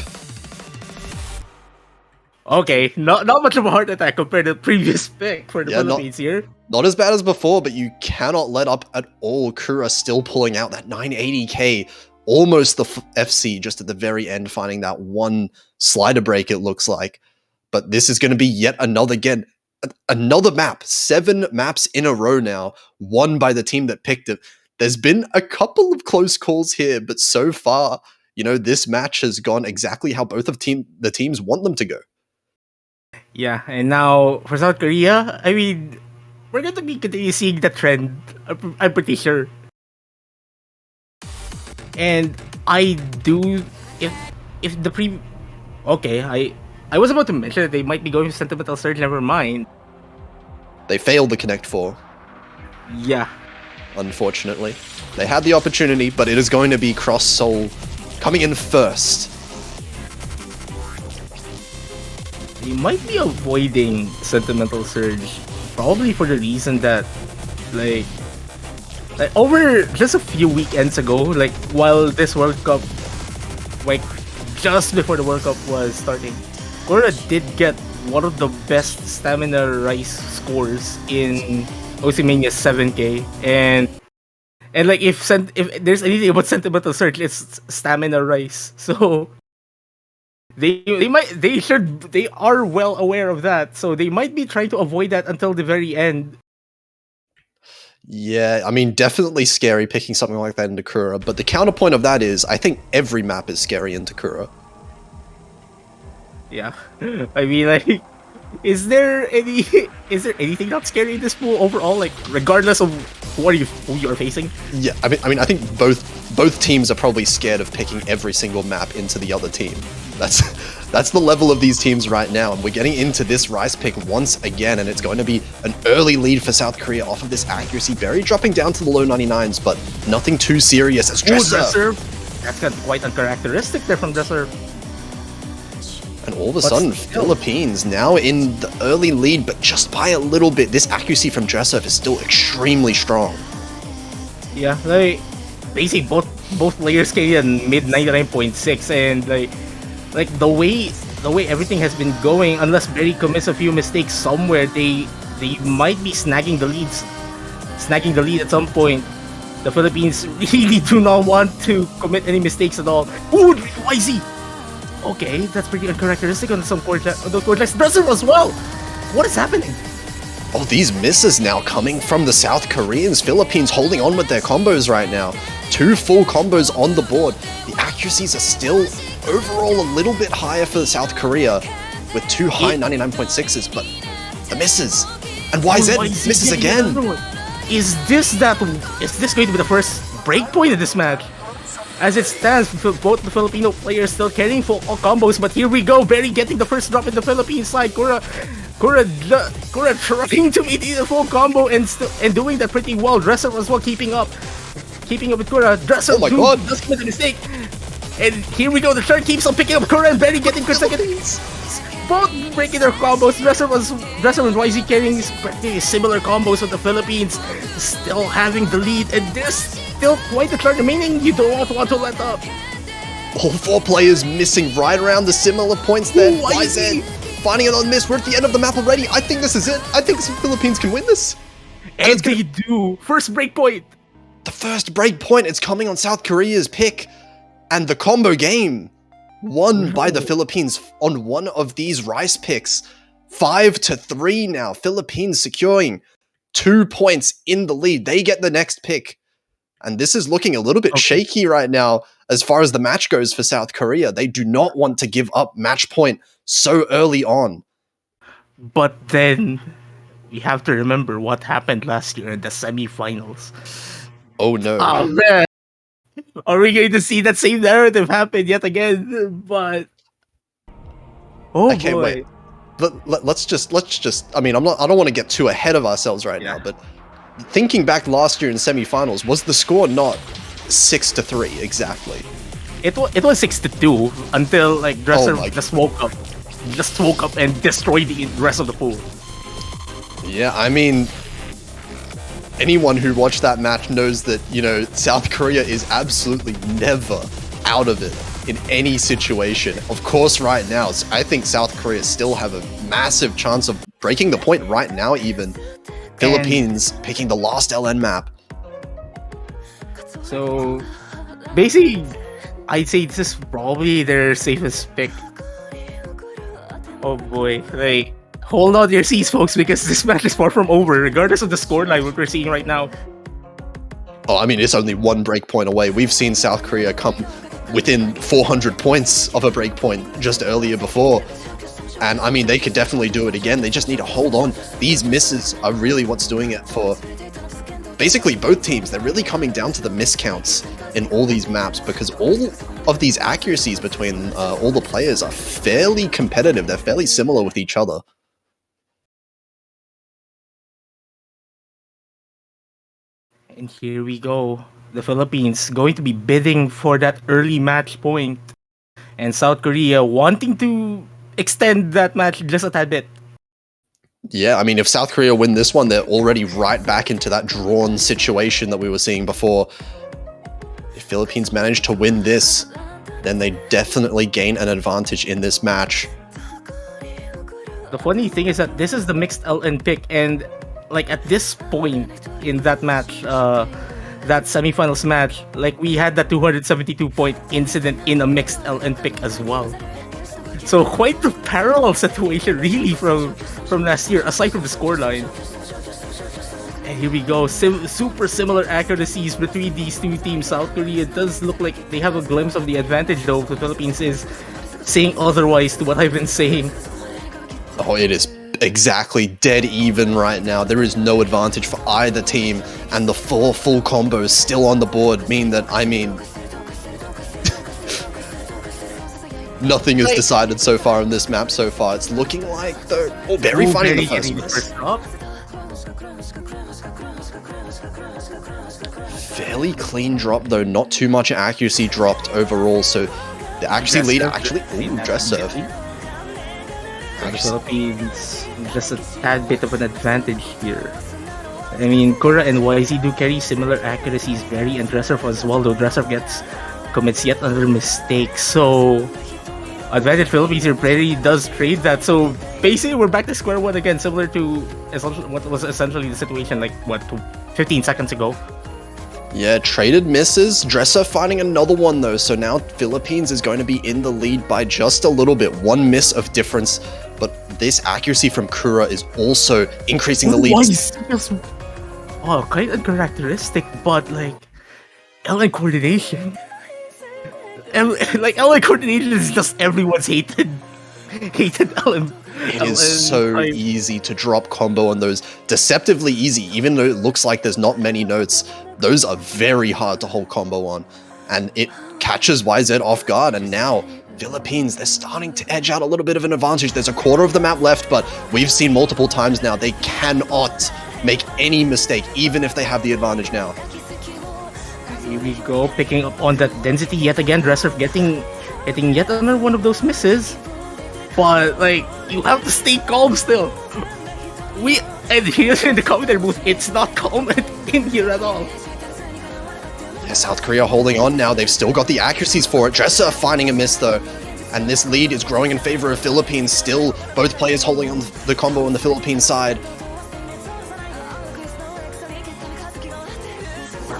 S2: Okay, not much of a heart attack compared to the previous pick for the Philippines here.
S1: Not as bad as before, but you cannot let up at all. Kura still pulling out that 980k. Almost the FC just at the very end, finding that one slider break, it looks like. But this is going to be yet another map. 7 maps in a row now, won by the team that picked it. There's been a couple of close calls here, but so far, this match has gone exactly how both of the teams want them to go.
S2: Yeah, and now for South Korea, I mean, we're going to be continue seeing the trend, I'm pretty sure. And I do, if the I was about to mention that they might be going for Sentimental Surge, never mind.
S1: They failed the Connect 4.
S2: Yeah.
S1: Unfortunately. They had the opportunity, but it is going to be Cross Soul coming in first.
S2: They might be avoiding Sentimental Surge, probably for the reason that, like over just a few weekends ago, like while this World Cup, like just before the World Cup was starting, Kura did get one of the best stamina rice scores in Mania 7K, and like if there's anything about Sentimental Surge, it's stamina rice. So they are well aware of that, so they might be trying to avoid that until the very end.
S1: Yeah, I mean, definitely scary picking something like that into Kura, but the counterpoint of that is, I think every map is scary into Kura.
S2: Yeah, I mean, like, is there anything not scary in this pool overall? Like, regardless of who you are facing?
S1: Yeah, I mean, I think both teams are probably scared of picking every single map into the other team. That's the level of these teams right now, and we're getting into this Rice pick once again, and it's going to be an early lead for South Korea off of this accuracy. Berry dropping down to the low 99s, but nothing too serious as Dress Surf.
S2: That's got quite uncharacteristic there from Dress Surf.
S1: And all of a sudden, Philippines now in the early lead, but just by a little bit. This accuracy from Dress Surf is still extremely strong.
S2: Yeah, like basically both players carry a mid 99.6, and like the way everything has been going, unless Berry commits a few mistakes somewhere, they might be snagging the lead at some point. The Philippines really do not want to commit any mistakes at all. Ooh, YZ! Okay, that's pretty uncharacteristic on some court lines. Dress Surf as well! What is happening?
S1: Oh, these misses now coming from the South Koreans. Philippines holding on with their combos right now. 2 full combos on the board. The accuracies are still overall a little bit higher for South Korea with 2 high 99.6s, but the misses. And YZ misses again.
S2: Is this going to be the first break point in this match? As it stands, both the Filipino players still carrying full combos, but here we go, Berry getting the first drop in the Philippine side. Kura trying to meet the full combo and doing that pretty well. Dresser as well keeping up with Kura. Dresser,
S1: oh my god,
S2: does commit a mistake. And here we go, the turn keeps on picking up Kura and Berry getting consecutive. Both breaking their combos. Dresser and YZ carrying pretty similar combos with the Philippines, still having the lead, and there's still quite a turn remaining. You don't want to let up.
S1: All four players missing right around the similar points there. YZ finding it on miss. We're at the end of the map already. I think this is it. I think the Philippines can win this.
S2: And they do. First break point.
S1: The first break point is coming on South Korea's pick. And the combo game won by the Philippines on one of these rice picks. 5-3 now. Philippines securing 2 points in the lead. They get the next pick. And this is looking a little bit shaky right now as far as the match goes for South Korea. They do not want to give up match point so early on.
S2: But then we have to remember what happened last year in the semifinals.
S1: Oh no.
S2: Oh man. Are we going to see that same narrative happen yet again? But
S1: I can't wait. Let's just I mean, I don't want to get too ahead of ourselves right now, but thinking back last year in semifinals, was the score not 6-3 exactly?
S2: It was 6-2 until like Dresser just woke up and destroyed the rest of the pool.
S1: Yeah, I mean, anyone who watched that match knows that, you know, South Korea is absolutely never out of it in any situation. Of course, right now, I think South Korea still have a massive chance of breaking the point right now even. Philippines picking the last LN map.
S2: So, basically, I'd say this is probably their safest pick. Oh boy, like, hold on to your seats, folks, because this match is far from over, regardless of the scoreline what we're seeing right now.
S1: Oh, I mean, it's only one break point away. We've seen South Korea come within 400 points of a break point just earlier before. And I mean, they could definitely do it again. They just need to hold on. These misses are really what's doing it for basically both teams. They're really coming down to the miscounts in all these maps because all of these accuracies between all the players are fairly competitive. They're fairly similar with each other.
S2: And here we go. The Philippines going to be bidding for that early match point. And South Korea wanting to extend that match just a tad bit.
S1: Yeah, I mean, if South Korea win this one, they're already right back into that drawn situation that we were seeing before. If Philippines manage to win this, then they definitely gain an advantage in this match.
S2: The funny thing is that this is the mixed LN pick, and like at this point in that match, that semifinals match, like we had that 272 point incident in a mixed LN pick as well. So quite the parallel situation really from last year, aside from the scoreline. And here we go, super similar accuracies between these two teams. South Korea does look like they have a glimpse of the advantage though. The Philippines is saying otherwise to what I've been saying.
S1: Oh, it is exactly dead even right now. There is no advantage for either team, and the 4 full combos still on the board mean that, I mean, nothing is decided so far in this map so far. It's looking like they're very finding the first miss. Fairly clean drop though, not too much accuracy dropped overall, so the accuracy leader actually, dress serve.
S2: The Philippines just a tad bit of an advantage here. I mean, Kura and YZ do carry similar accuracies, Berry and Dresser as well, though Dresser commits yet another mistake. So advantage Philippines here, Berry does trade that. So basically we're back to square one again, similar to what was essentially the situation like 15 seconds ago.
S1: Yeah, traded misses. Dresser finding another one though, so now Philippines is going to be in the lead by just a little bit. One miss of difference, but this accuracy from Kura is also increasing the lead.
S2: Oh, quite uncharacteristic, but like LN coordination. Like LN coordination is just everyone's hated LN
S1: It is so easy to drop combo on those. Deceptively easy, even though it looks like there's not many notes. Those are very hard to hold combo on. And it catches YZ off guard, and now Philippines, they're starting to edge out a little bit of an advantage. There's a quarter of the map left, but we've seen multiple times now they cannot make any mistake, even if they have the advantage now.
S2: Here we go, picking up on that density yet again. Dresser getting yet another one of those misses. But, like, you have to stay calm still. And here in the commentary booth, it's not calm in here at all.
S1: Yeah, South Korea holding on now. They've still got the accuracies for it. Dresser finding a miss, though. And this lead is growing in favor of Philippines. Still, both players holding on the combo on the Philippines side.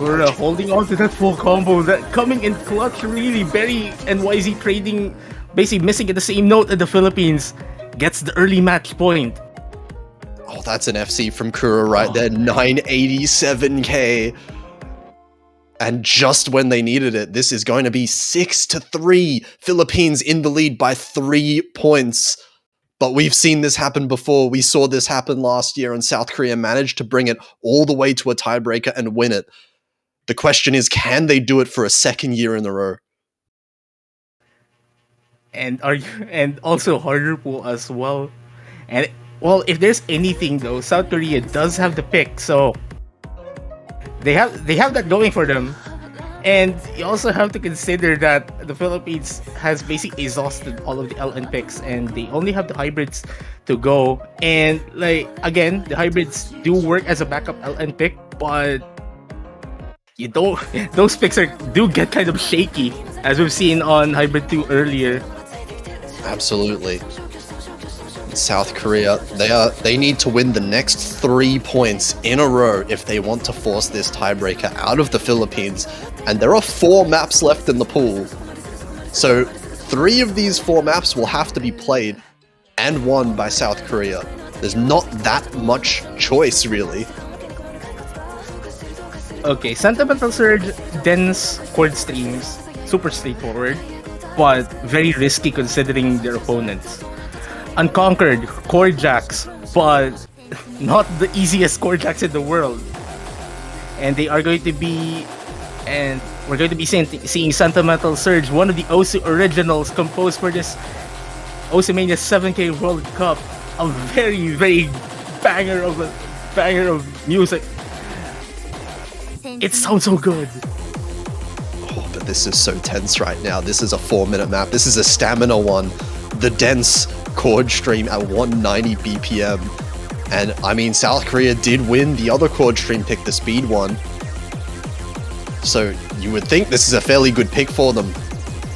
S2: We're holding on to that full combo. That coming in clutch, really. Berry and YZ trading, basically missing at the same note, and the Philippines gets the early match point.
S1: Oh, that's an FC from Kura right there. 987k. And just when they needed it, this is going to be 6-3. Philippines in the lead by 3 points. But we've seen this happen before. We saw this happen last year, and South Korea managed to bring it all the way to a tiebreaker and win it. The question is, can they do it for a second year in a row?
S2: And also harder pool as well. And well, if there's anything though, South Korea does have the pick, so they have that going for them. And you also have to consider that the Philippines has basically exhausted all of the LN picks, and they only have the hybrids to go. And like again, the hybrids do work as a backup LN pick, but you don't. Those picks do get kind of shaky, as we've seen on Hybrid 2 earlier.
S1: Absolutely. South Korea, they need to win the next 3 points in a row if they want to force this tiebreaker out of the Philippines. And there are 4 maps left in the pool. So 3 of these 4 maps will have to be played and won by South Korea. There's not that much choice, really.
S2: Okay, Sentimental Surge, dense chord streams, super straightforward, but very risky considering their opponents. Unconquered, chord jacks, but not the easiest chord jacks in the world. And they are going to be, and we're going to be seeing Sentimental Surge, one of the Osu originals composed for this Osimania 7K World Cup. A very, very banger of music. It sounds so good.
S1: Oh, but this is so tense right now. This is a 4-minute map. This is a stamina one. The dense chord stream at 190 BPM. And I mean, South Korea did win the other chord stream pick, the speed one. So you would think this is a fairly good pick for them.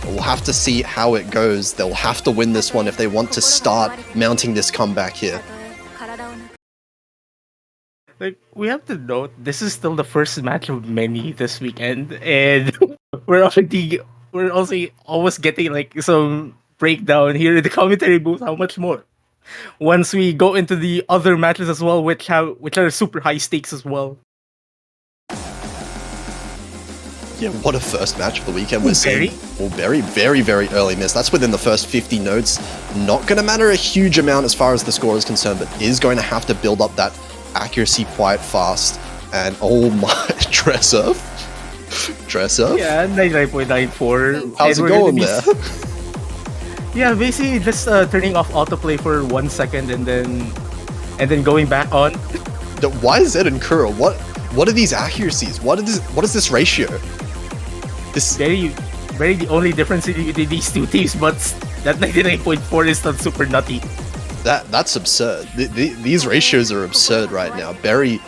S1: But we'll have to see how it goes. They'll have to win this one if they want to start mounting this comeback here.
S2: Like, we have to note, this is still the first match of many this weekend, and we're also almost getting like some breakdown here in the commentary booth. How much more once we go into the other matches as well, which are super high stakes as well.
S1: Yeah, what a first match of the weekend we're seeing. Well, very, very, very early miss. That's within the first 50 notes. Not going to matter a huge amount as far as the score is concerned, but is going to have to build up that accuracy quite fast. And oh my, dress up.
S2: Yeah, 99.94.
S1: How's it going there?
S2: Yeah, basically just turning off autoplay for 1 second and then going back on.
S1: Why is it in Kura? What are these accuracies? What is this ratio? This
S2: very the only difference between these two teams, but that 99.4 is not super nutty.
S1: That's absurd. These ratios are absurd right now. Berry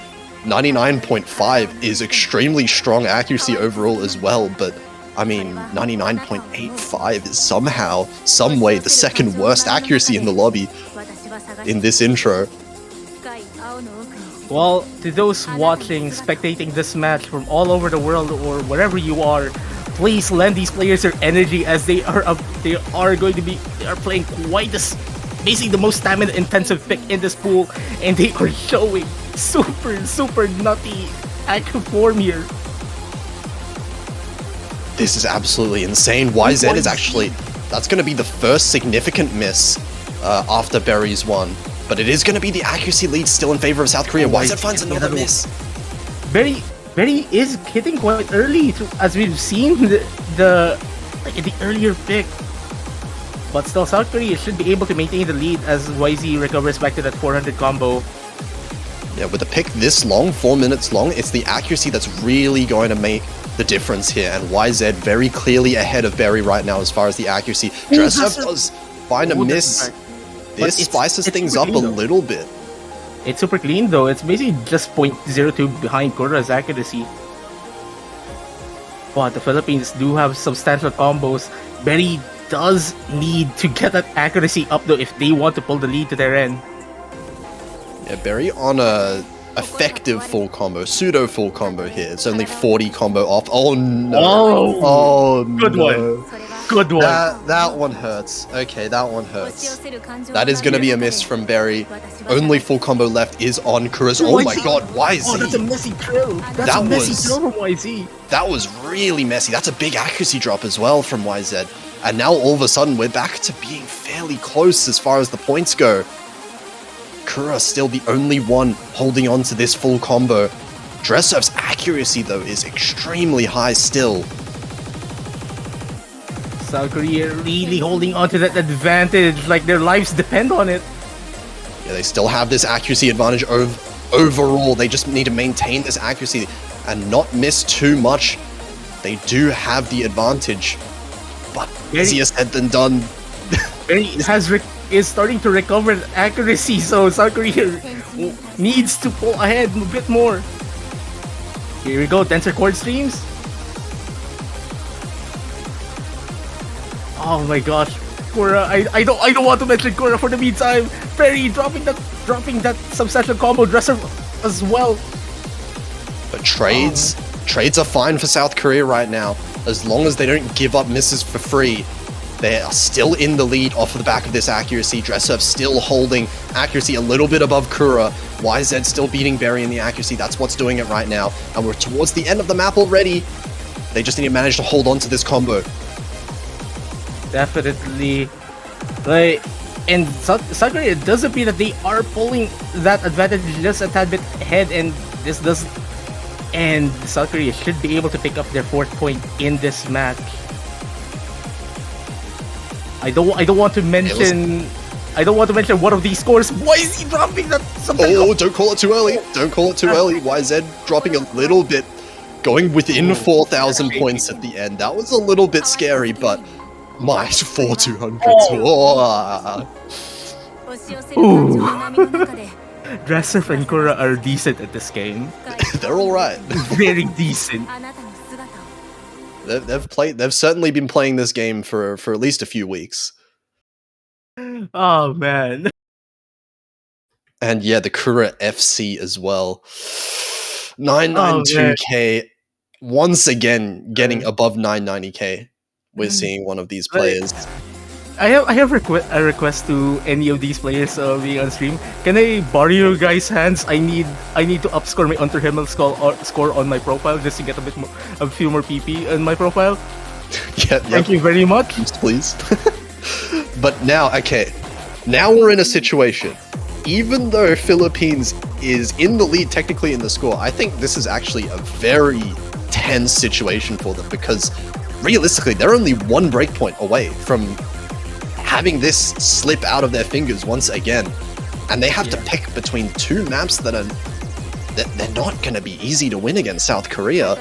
S1: 99.5 is extremely strong accuracy overall as well, but I mean 99.85 is somehow, some way the second worst accuracy in the lobby in this intro.
S2: Well, to those watching, spectating this match from all over the world or wherever you are, please lend these players their energy as they are playing quite basically the most stamina intensive pick in this pool, and they are showing super nutty active form here.
S1: This is absolutely insane. YZ is actually, that's going to be the first significant miss after Berry's one. But it is going to be the accuracy lead still in favor of South Korea. YZ finds another miss.
S2: Berry is hitting quite early, as we've seen like in the earlier pick. But still, South Korea should be able to maintain the lead as YZ recovers back to that 400 combo.
S1: Yeah, with a pick this long, 4 minutes long, it's the accuracy that's really going to make the difference here. And YZ very clearly ahead of Berry right now as far as the accuracy. Dressup does find a miss. This spices things up a little bit.
S2: It's super clean though. It's basically just 0.02 behind Kura's accuracy. But the Philippines do have substantial combos. Berry does need to get that accuracy up though if they want to pull the lead to their end.
S1: Yeah, Berry on a effective full combo, pseudo full combo here. It's only 40 combo off. Oh no! Oh
S2: good
S1: no.
S2: one. Good one.
S1: That one hurts. Okay, that one hurts. That is going to be a miss from Berry. Only full combo left is on Kuros. Oh my god, YZ!
S2: Oh, that's a messy throw. That's a messy throw from YZ.
S1: That was really messy. That's a big accuracy drop as well from YZ. And now all of a sudden we're back to being fairly close as far as the points go. Kura still the only one holding on to this full combo. Dressup's accuracy though is extremely high still.
S2: South Korea really holding on to that advantage, like their lives depend on it.
S1: Yeah, they still have this accuracy advantage overall. They just need to maintain this accuracy and not miss too much. They do have the advantage, but easier said than done.
S2: Berry is starting to recover accuracy, so South Korea needs to pull ahead a bit more. Here we go, tensor chord streams. Oh my gosh, Kura! I don't want to mention Kura for the meantime. Berry dropping that substantial combo. Dresser as well.
S1: But trades are fine for South Korea right now as long as they don't give up misses for free. They are still in the lead off of the back of this accuracy. Dressup still holding accuracy a little bit above Kura. YZ still beating Berry in the accuracy. That's what's doing it right now. And we're towards the end of the map already. They just need to manage to hold on to this combo.
S2: Definitely. Like, and South Korea, it does appear that they are pulling that advantage just a tad bit ahead, and this does. And South Korea should be able to pick up their 4th point in this match. I don't want to mention one of these scores. Why is he dropping that?
S1: Oh, don't call it too early. Don't call it too early. YZ dropping a little bit, going within 4,000 points at the end. That was a little bit scary, but my 4,200s. Oh.
S2: Dresser and Kura are decent at this game.
S1: They're all right.
S2: Very decent.
S1: They've certainly been playing this game for at least a few weeks.
S2: Oh man.
S1: And yeah, the Kura FC as well. 992k once again getting above 990k. We're seeing one of these players.
S2: I have a request to any of these players being on stream. Can I borrow your guys' hands? I need to upscore my Unter Himmel score on my profile just to get a few more PP in my profile. Thank you very much.
S1: Please. But now, okay, now we're in a situation. Even though Philippines is in the lead technically in the score, I think this is actually a very tense situation for them because realistically, they're only one breakpoint away from having this slip out of their fingers once again, and they have to pick between two maps that they're not going to be easy to win against South Korea.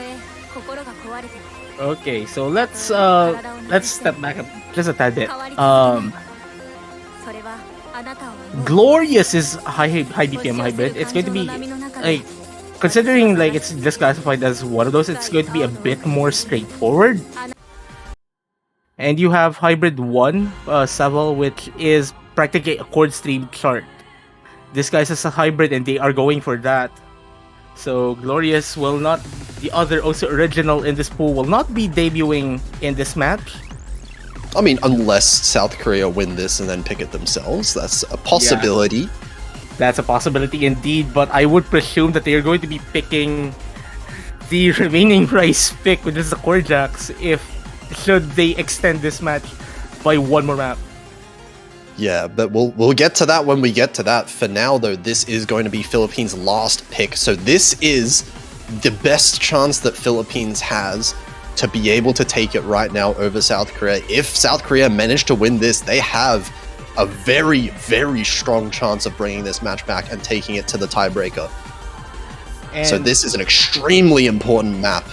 S2: Okay, so let's step back just a tad bit. Glorious is high BPM hybrid. It's going to be like, considering like it's just classified as one of those, it's going to be a bit more straightforward. And you have Hybrid 1, Saval, which is practically a chord stream chart. This guy's as a hybrid and they are going for that. So Glorious will not, the other also original in this pool, will not be debuting in this match.
S1: I mean, unless South Korea win this and then pick it themselves, that's a possibility.
S2: Yeah. That's a possibility indeed, but I would presume that they are going to be picking the remaining prize pick, which is the Corjax, should they extend this match by one more map.
S1: Yeah, but we'll get to that when we get to that. For now, though, this is going to be Philippines' last pick. So this is the best chance that Philippines has to be able to take it right now over South Korea. If South Korea manage to win this, they have a very, very strong chance of bringing this match back and taking it to the tiebreaker.
S2: And
S1: so this is an extremely important map.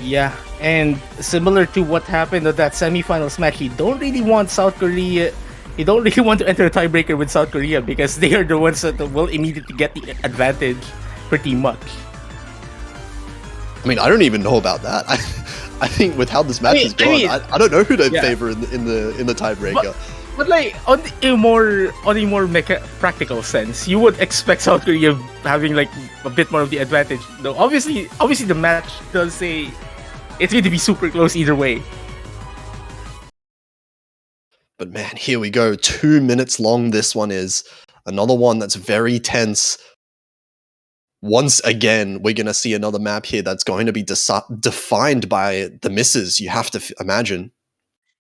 S2: yeah, and similar to what happened at that semifinals match, you don't really want South Korea. You don't really want to enter a tiebreaker with South Korea because they are the ones that will immediately get the advantage, pretty much.
S1: I mean, I don't even know about that. I think with how this match is going, I don't know who to favor in the tiebreaker.
S2: But like on a more practical sense, you would expect South Korea having like a bit more of the advantage. Though obviously the match does say it's going to be super close either way.
S1: But man, here we go. 2 minutes long. This one is another one that's very tense. Once again, we're going to see another map here that's going to be defined by the misses, you have to imagine.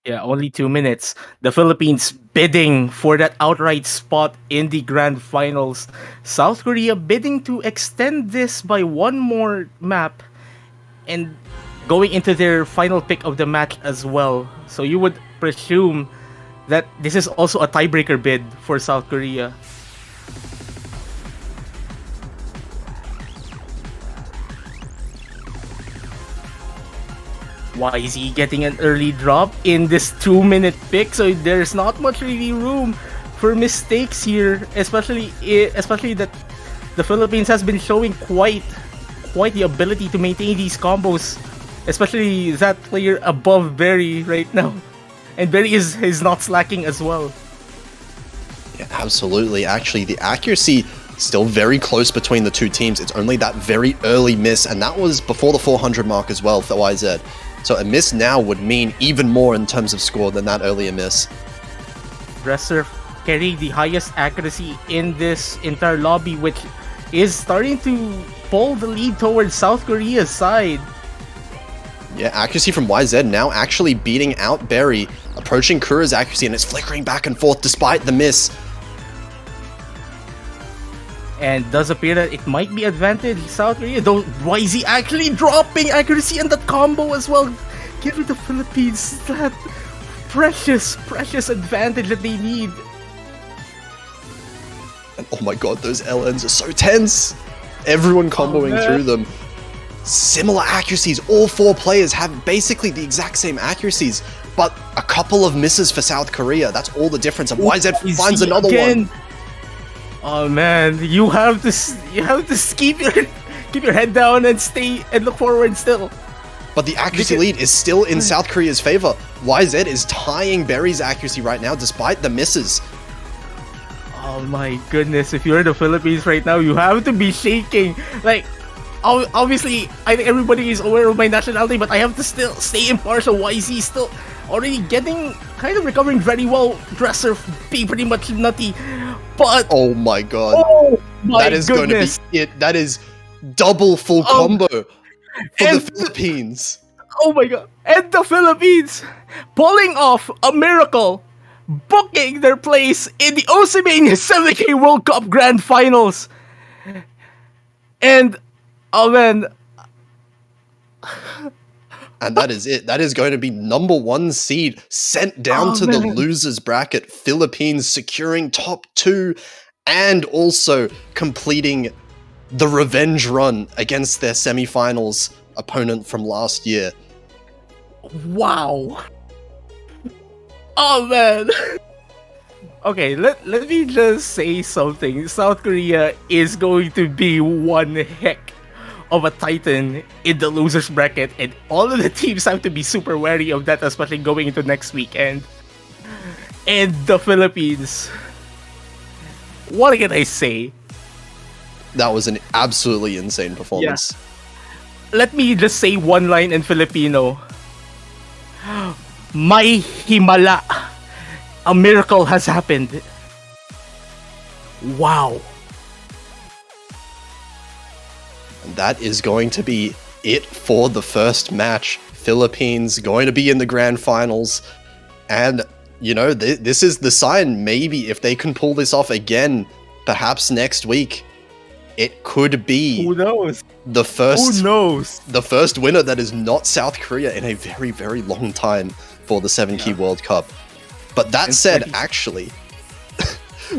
S2: Yeah, only 2 minutes. The Philippines bidding for that outright spot in the grand finals. South Korea bidding to extend this by one more map and going into their final pick of the match as well. So you would presume that this is also a tiebreaker bid for South Korea. YZ getting an early drop in this 2-minute pick, so there's not much really room for mistakes here, especially that the Philippines has been showing quite the ability to maintain these combos, especially that player above Berry right now, and Berry is not slacking as well.
S1: Yeah, absolutely. Actually, the accuracy still very close between the two teams. It's only that very early miss, and that was before the 400 mark as well for YZ. So a miss now would mean even more in terms of score than that earlier miss.
S2: Dresser carrying the highest accuracy in this entire lobby, which is starting to pull the lead towards South Korea's side.
S1: Yeah, accuracy from YZ now actually beating out Berry, approaching Kura's accuracy, and it's flickering back and forth despite the miss.
S2: And does appear that it might be advantage South Korea, though YZ actually dropping accuracy and that combo as well, giving the Philippines that precious advantage that they need.
S1: And oh my god, those LNs are so tense! Everyone comboing through them. Similar accuracies, all four players have basically the exact same accuracies, but a couple of misses for South Korea. That's all the difference, and YZ finds another one.
S2: Oh man, you have to keep your head down and stay and look forward still.
S1: But the accuracy lead is still in South Korea's favor. YZ is tying Berry's accuracy right now despite the misses.
S2: Oh my goodness, if you're the Philippines right now, you have to be shaking. Like, obviously, I think everybody is aware of my nationality, but I have to still stay impartial. YZ still already kind of recovering very well. Dresser being pretty much nutty. But
S1: oh my god,
S2: that
S1: is going to be it. That is double full combo for the Philippines.
S2: Oh my god, and the Philippines pulling off a miracle, booking their place in the Osimhen 7K World Cup Grand Finals. And oh man,
S1: and that is it. That is going to be #1 seed sent down to the losers bracket. Philippines securing top 2 and also completing the revenge run against their semifinals opponent from last year.
S2: Wow. Oh man. Okay, let me just say something. South Korea is going to be one heck of a titan in the losers bracket, and all of the teams have to be super wary of that, especially going into next weekend. And the Philippines, what can I say?
S1: That was an absolutely insane performance.
S2: Yeah. Let me just say one line in Filipino. May himala. A miracle has happened. Wow.
S1: And that is going to be it for the first match. Philippines going to be in the grand finals. And you know, this is the sign. Maybe if they can pull this off again, perhaps next week, it could be
S2: Who knows?
S1: the first
S2: Who knows?
S1: the first winner that is not South Korea in a very, very long time for the 7-key World Cup. But that said, actually,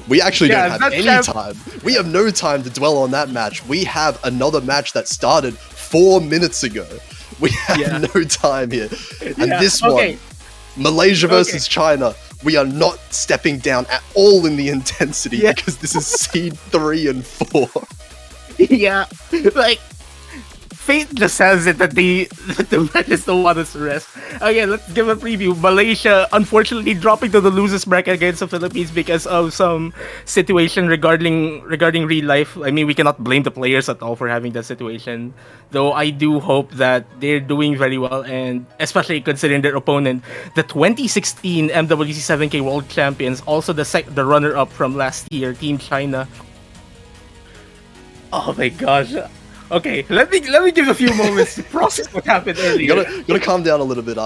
S1: we actually don't have any time. We have no time to dwell on that match. We have another match that started 4 minutes ago. We have no time here. And this one, Malaysia versus China, we are not stepping down at all in the intensity because this is seed 3 and 4.
S2: Yeah, like fate just says it that the matches don't want us to rest. Again, let's give a preview. Malaysia unfortunately dropping to the losers bracket against the Philippines because of some situation regarding real life. I mean, we cannot blame the players at all for having that situation. Though I do hope that they're doing very well, and especially considering their opponent, the 2016 MWC 7K World Champions, also the runner-up from last year, Team China. Oh my gosh. Okay, let me give a few moments to process what happened earlier.
S1: You gotta calm down a little bit.